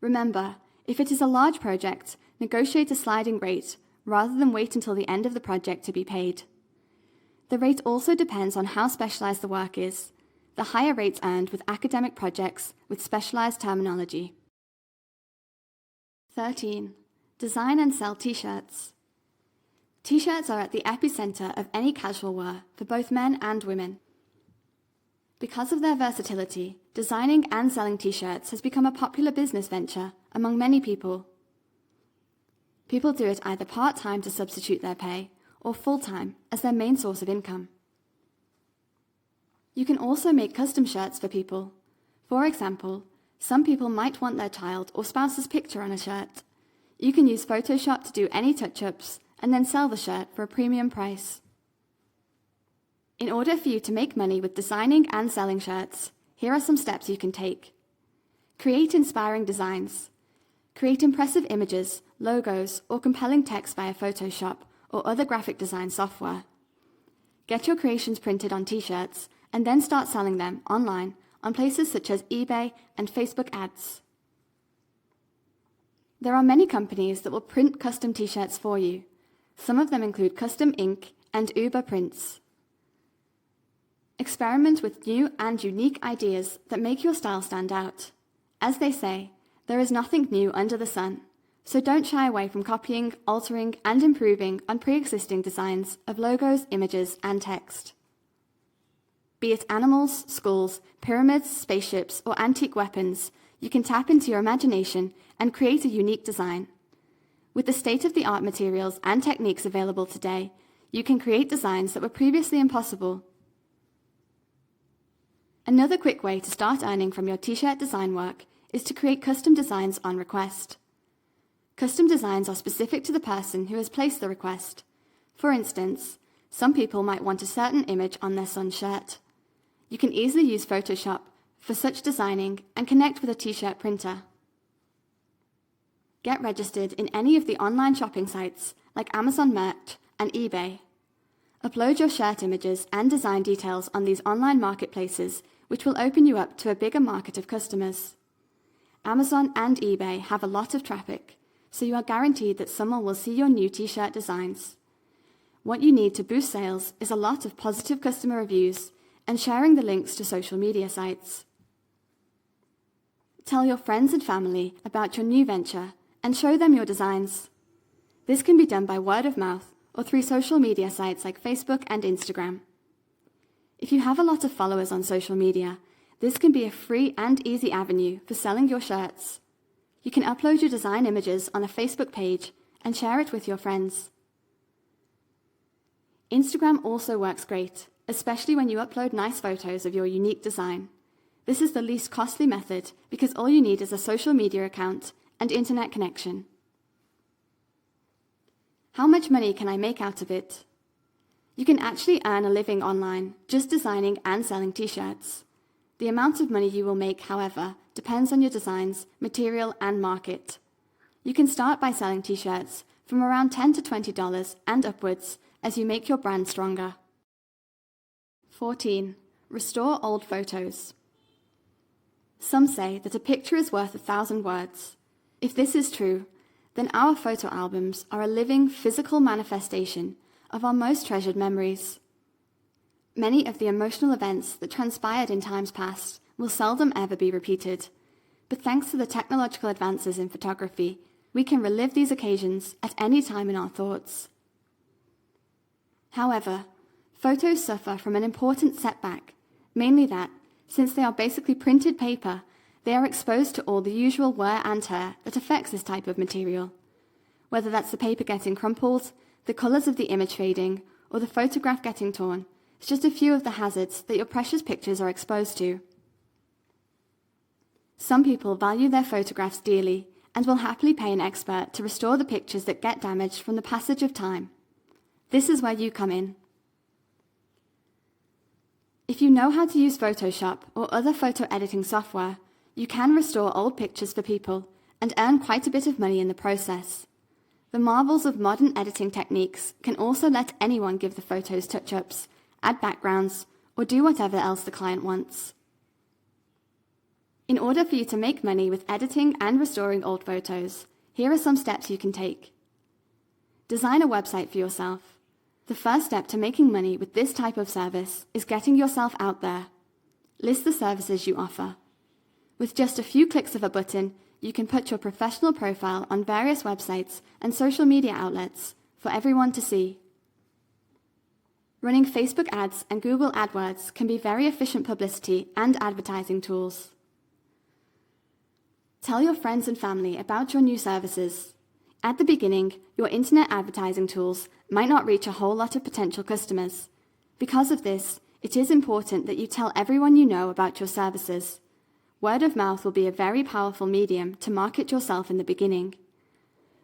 Remember, if it is a large project, negotiate a sliding rate rather than wait until the end of the project to be paid. The rate also depends on how specialized the work is. The higher rates earned with academic projects with specialized terminology. 13. Design and sell t-shirts. T-shirts are at the epicenter of any casual wear for both men and women. Because of their versatility, designing and selling t-shirts has become a popular business venture among many people. People do it either part-time to substitute their pay or full-time as their main source of income. You can also make custom shirts for people. For example, some people might want their child or spouse's picture on a shirt. You can use Photoshop to do any touch-ups and then sell the shirt for a premium price. In order for you to make money with designing and selling shirts, here are some steps you can take. Create inspiring designs. Create impressive images, logos, or compelling text via Photoshop or other graphic design software. Get your creations printed on t-shirts and then start selling them online on places such as eBay and Facebook ads. There are many companies that will print custom t-shirts for you. Some of them include Custom Ink and Uber Prints. Experiment with new and unique ideas that make your style stand out. As they say, there is nothing new under the sun, so don't shy away from copying, altering, and improving on pre-existing designs of logos, images, and text. Be it animals, skulls, pyramids, spaceships, or antique weapons, you can tap into your imagination and create a unique design. With the state-of-the-art materials and techniques available today, you can create designs that were previously impossible. Another quick way to start earning from your t-shirt design work is to create custom designs on request. Custom designs are specific to the person who has placed the request. For instance, some people might want a certain image on their son's shirt. You can easily use Photoshop for such designing and connect with a t-shirt printer. Get registered in any of the online shopping sites like Amazon Merch and eBay. Upload your shirt images and design details on these online marketplaces, which will open you up to a bigger market of customers. Amazon and eBay have a lot of traffic, so you are guaranteed that someone will see your new t-shirt designs. What you need to boost sales is a lot of positive customer reviews and sharing the links to social media sites. Tell your friends and family about your new venture and show them your designs. This can be done by word of mouth or through social media sites like Facebook and Instagram. If you have a lot of followers on social media, this can be a free and easy avenue for selling your shirts. You can upload your design images on a Facebook page and share it with your friends. Instagram also works great, especially when you upload nice photos of your unique design. This is the least costly method because all you need is a social media account and internet connection. How much money can I make out of it? You can actually earn a living online just designing and selling t-shirts. The amount of money you will make, however, depends on your designs, material, and market. You can start by selling t-shirts from around $10 to $20 and upwards as you make your brand stronger. 14. Restore old photos. Some say that a picture is worth 1,000 words. If this is true, then our photo albums are a living, physical manifestation of our most treasured memories. Many of the emotional events that transpired in times past will seldom ever be repeated, but thanks to the technological advances in photography, we can relive these occasions at any time in our thoughts. However, photos suffer from an important setback, mainly that, since they are basically printed paper, They are exposed to all the usual wear and tear that affects this type of material, whether that's the paper getting crumpled, the colours of the image fading, or the photograph getting torn. It's just a few of the hazards that your precious pictures are exposed to. Some people value their photographs dearly and will happily pay an expert to restore the pictures that get damaged from the passage of time. This is where you come in. If you know how to use Photoshop or other photo editing software, you can restore old pictures for people and earn quite a bit of money in the process. The marvels of modern editing techniques can also let anyone give the photos touch-ups, add backgrounds, or do whatever else the client wants. In order for you to make money with editing and restoring old photos, here are some steps you can take. Design a website for yourself. The first step to making money with this type of service is getting yourself out there. List the services you offer. With just a few clicks of a button, you can put your professional profile on various websites and social media outlets for everyone to see. Running Facebook ads and Google AdWords can be very efficient publicity and advertising tools. Tell your friends and family about your new services. At the beginning, your internet advertising tools might not reach a whole lot of potential customers. Because of this, it is important that you tell everyone you know about your services. Word of mouth will be a very powerful medium to market yourself in the beginning.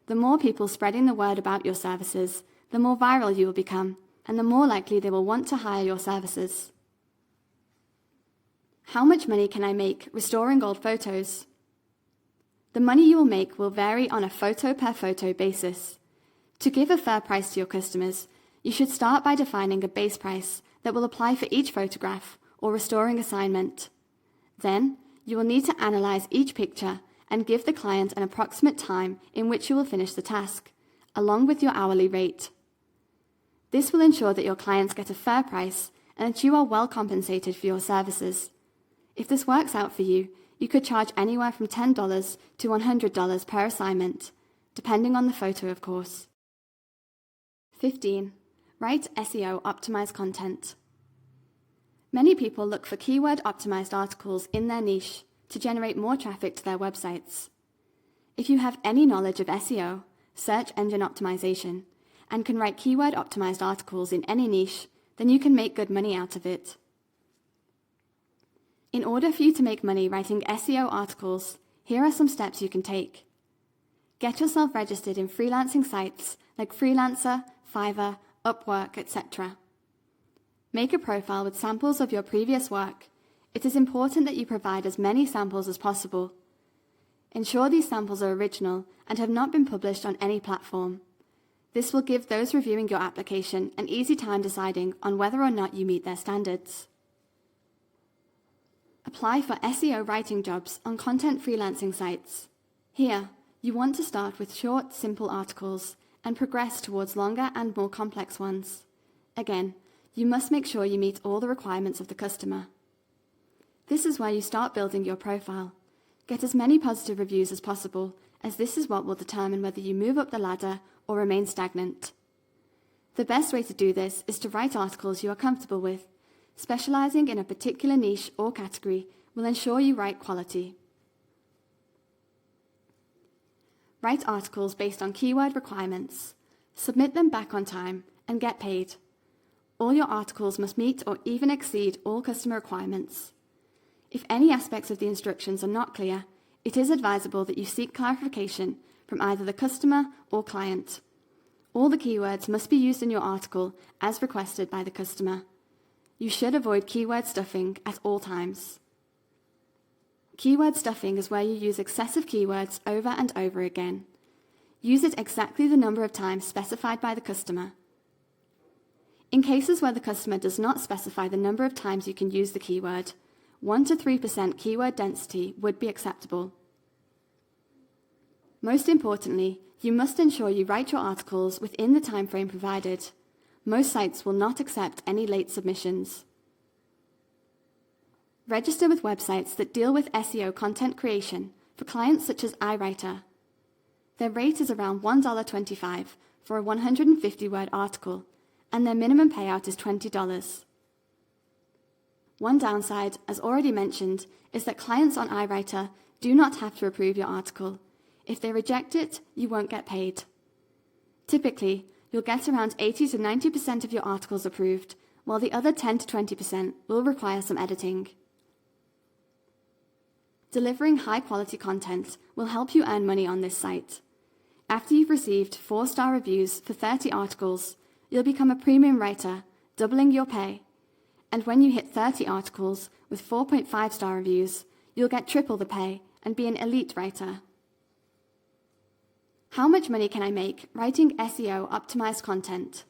The more people spreading the word about your services, the more viral you will become, and the more likely they will want to hire your services. How much money can I make restoring old photos? The money you will make will vary on a photo-per-photo basis. To give a fair price to your customers, you should start by defining a base price that will apply for each photograph or restoring assignment. Then, you will need to analyze each picture and give the client an approximate time in which you will finish the task, along with your hourly rate. This will ensure that your clients get a fair price and that you are well compensated for your services. If this works out for you, you could charge anywhere from $10 to $100 per assignment, depending on the photo, of course. 15. Write SEO-optimized content. Many people look for keyword-optimized articles in their niche to generate more traffic to their websites. If you have any knowledge of SEO, search engine optimization, and can write keyword-optimized articles in any niche, then you can make good money out of it. In order for you to make money writing SEO articles, here are some steps you can take. Get yourself registered in freelancing sites like Freelancer, Fiverr, Upwork, etc. Make a profile with samples of your previous work. It is important that you provide as many samples as possible. Ensure these samples are original and have not been published on any platform. This will give those reviewing your application an easy time deciding on whether or not you meet their standards. Apply for SEO writing jobs on content freelancing sites. Here, you want to start with short, simple articles and progress towards longer and more complex ones. Again, you must make sure you meet all the requirements of the customer. This is where you start building your profile. Get as many positive reviews as possible, as this is what will determine whether you move up the ladder or remain stagnant. The best way to do this is to write articles you are comfortable with. Specializing in a particular niche or category will ensure you write quality. Write articles based on keyword requirements. Submit them back on time and get paid. All your articles must meet or even exceed all customer requirements. If any aspects of the instructions are not clear, it is advisable that you seek clarification from either the customer or client. All the keywords must be used in your article as requested by the customer. You should avoid keyword stuffing at all times. Keyword stuffing is where you use excessive keywords over and over again. Use it exactly the number of times specified by the customer. In cases where the customer does not specify the number of times you can use the keyword, 1 to 3% keyword density would be acceptable. Most importantly, you must ensure you write your articles within the time frame provided. Most sites will not accept any late submissions. Register with websites that deal with SEO content creation for clients such as iWriter. Their rate is around $1.25 for a 150-word article, and their minimum payout is $20. One downside, as already mentioned, is that clients on iWriter do not have to approve your article. If they reject it, you won't get paid. Typically, you'll get around 80 to 90% of your articles approved, while the other 10 to 20% will require some editing. Delivering high-quality content will help you earn money on this site. After you've received 4-star reviews for 30 articles, you'll become a premium writer, doubling your pay. And when you hit 30 articles with 4.5-star reviews, you'll get triple the pay and be an elite writer. How much money can I make writing SEO-optimized content?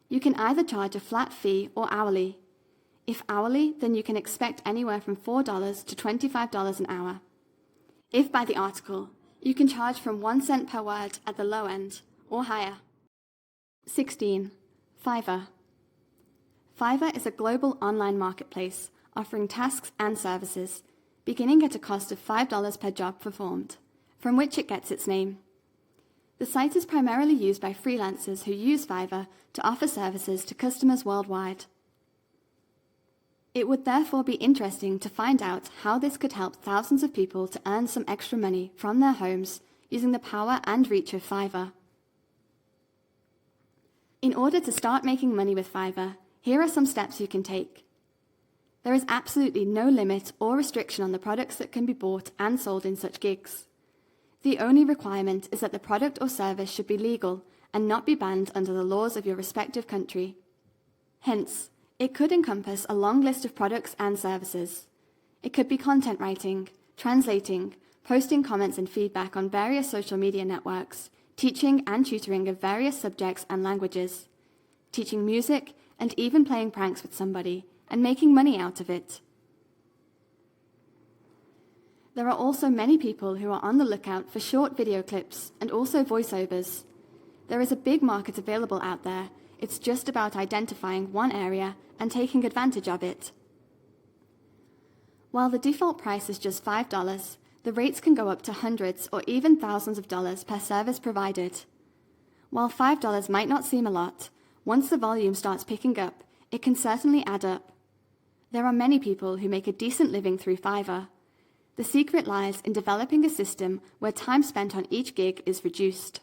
You can either charge a flat fee or hourly. If hourly, then you can expect anywhere from $4 to $25 an hour. If by the article, you can charge from 1 cent per word at the low end, or higher. 16. Fiverr. Fiverr is a global online marketplace offering tasks and services, beginning at a cost of $5 per job performed, from which it gets its name. The site is primarily used by freelancers who use Fiverr to offer services to customers worldwide. It would therefore be interesting to find out how this could help thousands of people to earn some extra money from their homes using the power and reach of Fiverr. In order to start making money with Fiverr, here are some steps you can take. There is absolutely no limit or restriction on the products that can be bought and sold in such gigs. The only requirement is that the product or service should be legal and not be banned under the laws of your respective country. Hence, it could encompass a long list of products and services. It could be content writing, translating, posting comments and feedback on various social media networks, teaching and tutoring of various subjects and languages, teaching music, and even playing pranks with somebody and making money out of it. There are also many people who are on the lookout for short video clips and also voiceovers. There is a big market available out there. It's just about identifying one area and taking advantage of it. While the default price is just $5, the rates can go up to hundreds or even thousands of dollars per service provided. While $5 might not seem a lot, once the volume starts picking up, it can certainly add up. There are many people who make a decent living through Fiverr. The secret lies in developing a system where time spent on each gig is reduced.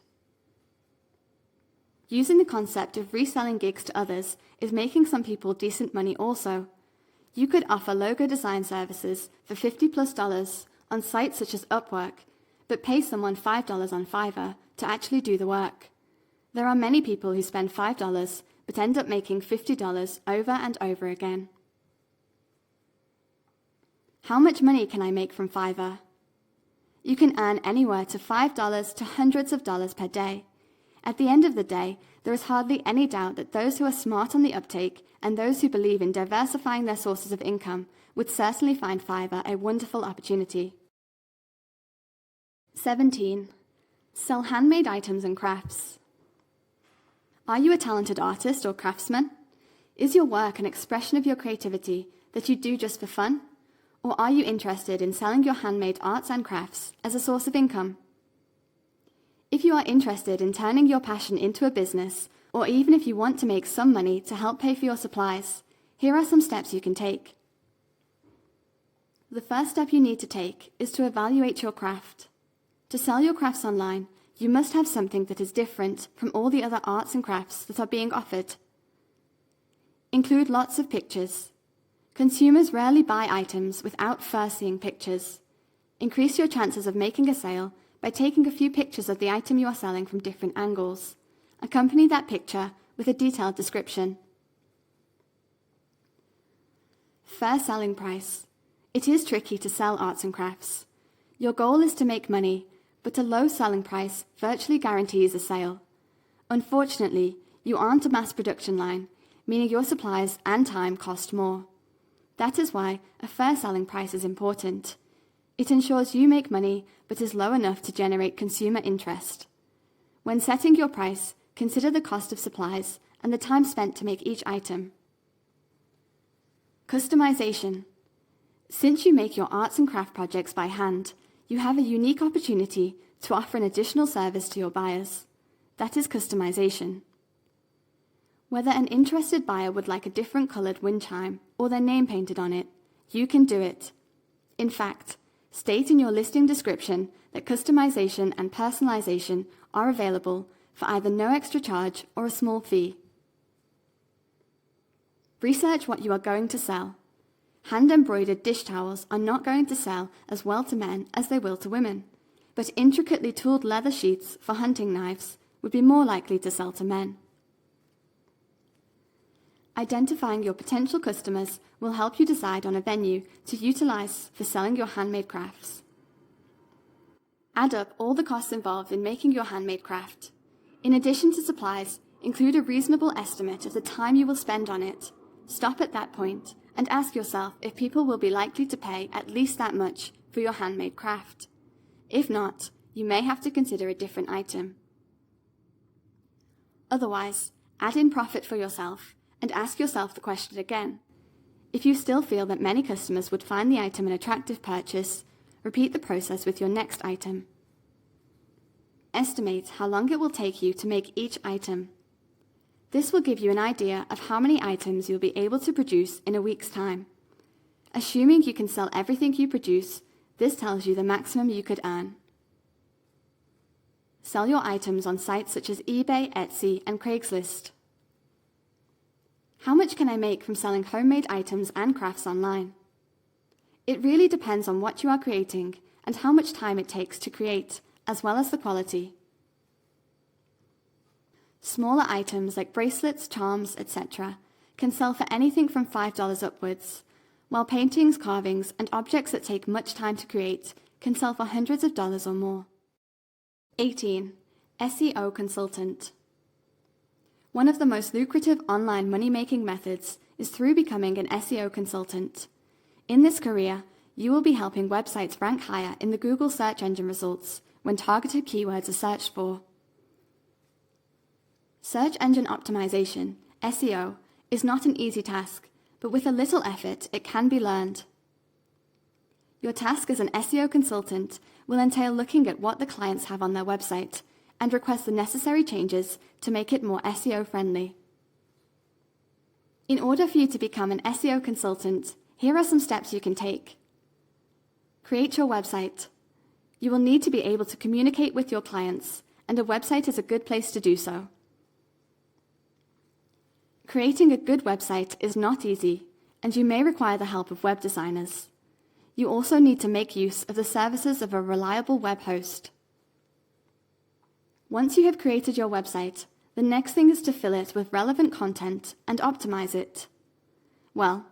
Using the concept of reselling gigs to others is making some people decent money also. You could offer logo design services for $50+ on sites such as Upwork, but pay someone $5 on Fiverr to actually do the work. There are many people who spend $5 but end up making $50 over and over again. How much money can I make from Fiverr? You can earn anywhere to $5 to hundreds of dollars per day. At the end of the day, there is hardly any doubt that those who are smart on the uptake and those who believe in diversifying their sources of income would certainly find Fiverr a wonderful opportunity. 17. Sell handmade items and crafts. Are you a talented artist or craftsman? Is your work an expression of your creativity that you do just for fun? Or are you interested in selling your handmade arts and crafts as a source of income? If you are interested in turning your passion into a business, or even if you want to make some money to help pay for your supplies, here are some steps you can take. The first step you need to take is to evaluate your craft. To sell your crafts online, you must have something that is different from all the other arts and crafts that are being offered. Include lots of pictures. Consumers rarely buy items without first seeing pictures. Increase your chances of making a sale by taking a few pictures of the item you are selling from different angles. Accompany that picture with a detailed description. Fair selling price. It is tricky to sell arts and crafts. Your goal is to make money, but a low selling price virtually guarantees a sale. Unfortunately, you aren't a mass production line, meaning your supplies and time cost more. That is why a fair selling price is important. It ensures you make money, but is low enough to generate consumer interest. When setting your price, consider the cost of supplies and the time spent to make each item. Customization. Since you make your arts and craft projects by hand, you have a unique opportunity to offer an additional service to your buyers. That is customization. Whether an interested buyer would like a different coloured wind chime or their name painted on it, you can do it. In fact, state in your listing description that customization and personalization are available for either no extra charge or a small fee. Research what you are going to sell. Hand-embroidered dish towels are not going to sell as well to men as they will to women, but intricately tooled leather sheets for hunting knives would be more likely to sell to men. Identifying your potential customers will help you decide on a venue to utilize for selling your handmade crafts. Add up all the costs involved in making your handmade craft. In addition to supplies, include a reasonable estimate of the time you will spend on it. Stop at that point and ask yourself if people will be likely to pay at least that much for your handmade craft. If not, you may have to consider a different item. Otherwise, add in profit for yourself and ask yourself the question again. If you still feel that many customers would find the item an attractive purchase, repeat the process with your next item. Estimate how long it will take you to make each item. This will give you an idea of how many items you'll be able to produce in a week's time. Assuming you can sell everything you produce, this tells you the maximum you could earn. Sell your items on sites such as eBay, Etsy, and Craigslist. How much can I make from selling homemade items and crafts online? It really depends on what you are creating and how much time it takes to create, as well as the quality. Smaller items like bracelets, charms, etc. can sell for anything from $5 upwards, while paintings, carvings, and objects that take much time to create can sell for hundreds of dollars or more. 18. SEO consultant. One of the most lucrative online money-making methods is through becoming an SEO consultant. In this career, you will be helping websites rank higher in the Google search engine results when targeted keywords are searched for. Search engine optimization, SEO, is not an easy task, but with a little effort, it can be learned. Your task as an SEO consultant will entail looking at what the clients have on their website and request the necessary changes to make it more SEO friendly. In order for you to become an SEO consultant, here are some steps you can take. Create your website. You will need to be able to communicate with your clients, and a website is a good place to do so. Creating a good website is not easy, and you may require the help of web designers. You also need to make use of the services of a reliable web host. Once you have created your website, the next thing is to fill it with relevant content and optimize it. Well,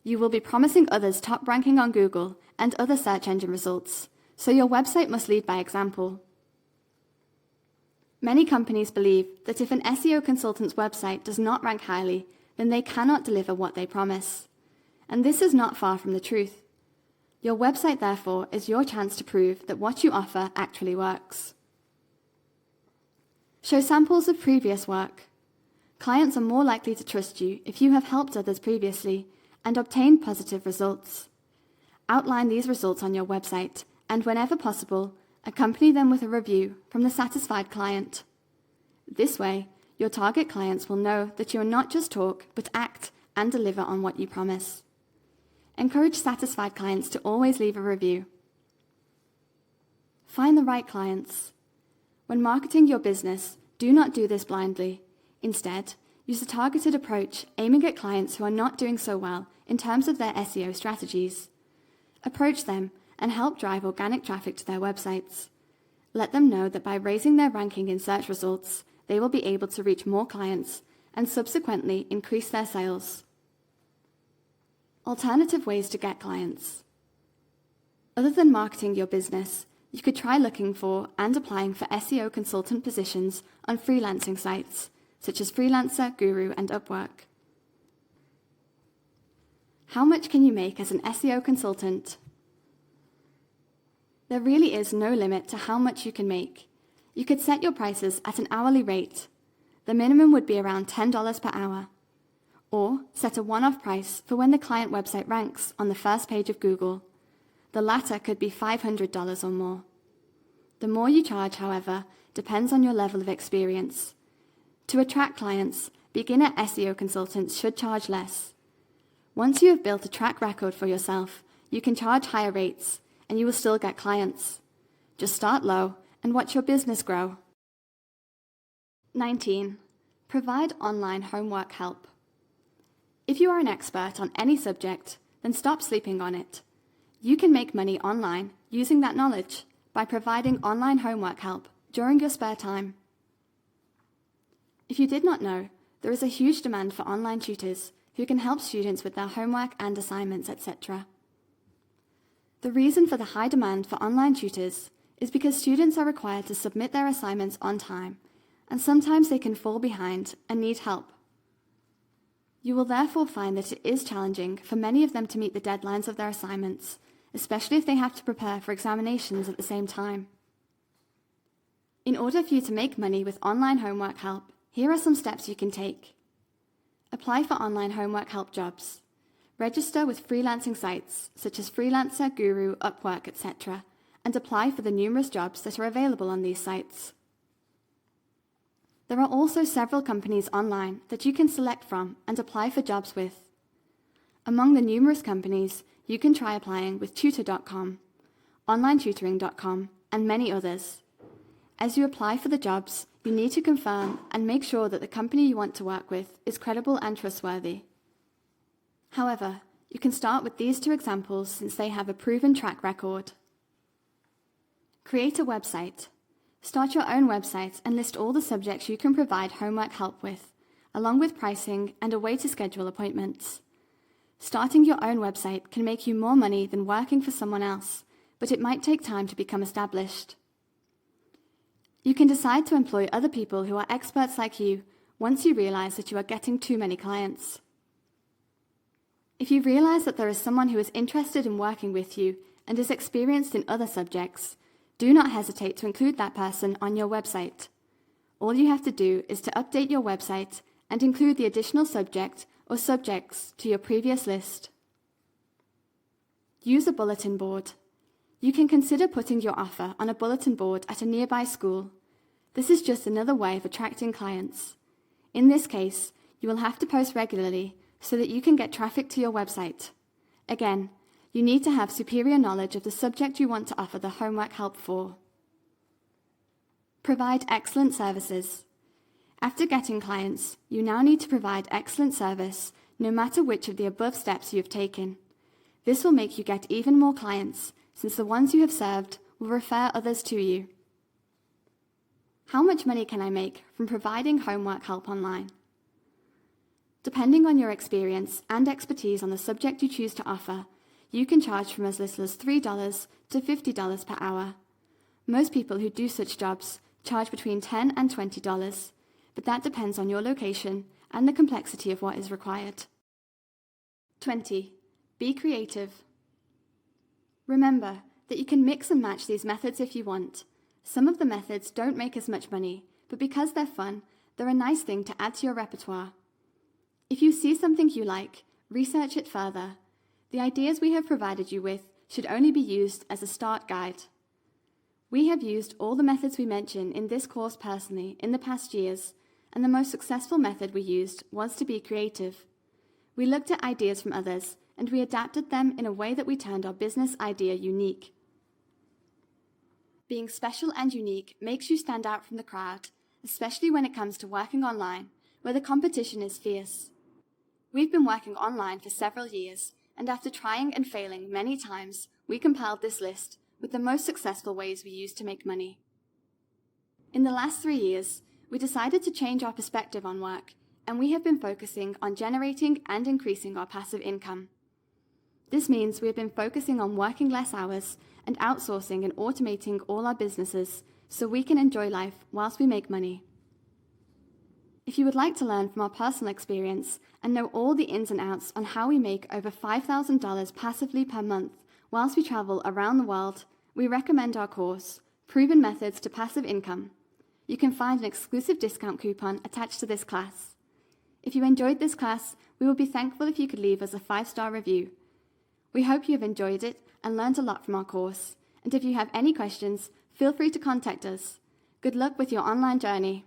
you will be promising others top ranking on Google and other search engine results, so your website must lead by example. Many companies believe that if an SEO consultant's website does not rank highly, then they cannot deliver what they promise. And this is not far from the truth. Your website, therefore, is your chance to prove that what you offer actually works. Show samples of previous work. Clients are more likely to trust you if you have helped others previously and obtained positive results. Outline these results on your website, and whenever possible, accompany them with a review from the satisfied client. This way, your target clients will know that you are not just talk, but act and deliver on what you promise. Encourage satisfied clients to always leave a review. Find the right clients. When marketing your business, do not do this blindly. Instead, use a targeted approach aiming at clients who are not doing so well in terms of their SEO strategies. Approach them and help drive organic traffic to their websites. Let them know that by raising their ranking in search results, they will be able to reach more clients and subsequently increase their sales. Alternative ways to get clients. Other than marketing your business, you could try looking for and applying for SEO consultant positions on freelancing sites, such as Freelancer, Guru, and Upwork. How much can you make as an SEO consultant? There really is no limit to how much you can make. You could set your prices at an hourly rate. The minimum would be around $10 per hour. Or set a one-off price for when the client website ranks on the first page of Google. The latter could be $500 or more. The more you charge, however, depends on your level of experience. To attract clients, beginner SEO consultants should charge less. Once you have built a track record for yourself, you can charge higher rates, and you will still get clients. Just start low and watch your business grow. 19. Provide online homework help. If you are an expert on any subject, then stop sleeping on it. You can make money online using that knowledge by providing online homework help during your spare time. If you did not know, there is a huge demand for online tutors who can help students with their homework and assignments, etc. The reason for the high demand for online tutors is because students are required to submit their assignments on time, and sometimes they can fall behind and need help. You will therefore find that it is challenging for many of them to meet the deadlines of their assignments, especially if they have to prepare for examinations at the same time. In order for you to make money with online homework help, here are some steps you can take. Apply for online homework help jobs. Register with freelancing sites such as Freelancer, Guru, Upwork, etc., and apply for the numerous jobs that are available on these sites. There are also several companies online that you can select from and apply for jobs with. Among the numerous companies, you can try applying with tutor.com, onlinetutoring.com, and many others. As you apply for the jobs, you need to confirm and make sure that the company you want to work with is credible and trustworthy. However, you can start with these two examples since they have a proven track record. Create a website. Start your own website and list all the subjects you can provide homework help with, along with pricing and a way to schedule appointments. Starting your own website can make you more money than working for someone else, but it might take time to become established. You can decide to employ other people who are experts like you once you realize that you are getting too many clients. If you realize that there is someone who is interested in working with you and is experienced in other subjects, do not hesitate to include that person on your website. All you have to do is to update your website and include the additional subject or subjects to your previous list. Use a bulletin board. You can consider putting your offer on a bulletin board at a nearby school. This is just another way of attracting clients. In this case, you will have to post regularly so that you can get traffic to your website. Again, you need to have superior knowledge of the subject you want to offer the homework help for. Provide excellent services. After getting clients, you now need to provide excellent service, no matter which of the above steps you have taken. This will make you get even more clients, since the ones you have served will refer others to you. How much money can I make from providing homework help online? Depending on your experience and expertise on the subject you choose to offer, you can charge from as little as $3 to $50 per hour. Most people who do such jobs charge between $10 and $20, but that depends on your location and the complexity of what is required. 20. Be creative. Remember that you can mix and match these methods if you want. Some of the methods don't make as much money, but because they're fun, they're a nice thing to add to your repertoire. If you see something you like, research it further. The ideas we have provided you with should only be used as a start guide. We have used all the methods we mention in this course personally in the past years, and the most successful method we used was to be creative. We looked at ideas from others, and we adapted them in a way that we turned our business idea unique. Being special and unique makes you stand out from the crowd, especially when it comes to working online, where the competition is fierce. We've been working online for several years, and after trying and failing many times, we compiled this list with the most successful ways we use to make money. In the last 3 years, we decided to change our perspective on work, and we have been focusing on generating and increasing our passive income. This means we have been focusing on working less hours and outsourcing and automating all our businesses so we can enjoy life whilst we make money. If you would like to learn from our personal experience and know all the ins and outs on how we make over $5,000 passively per month whilst we travel around the world, we recommend our course, Proven Methods to Passive Income. You can find an exclusive discount coupon attached to this class. If you enjoyed this class, we would be thankful if you could leave us a 5-star review. We hope you have enjoyed it and learned a lot from our course, and if you have any questions, feel free to contact us. Good luck with your online journey.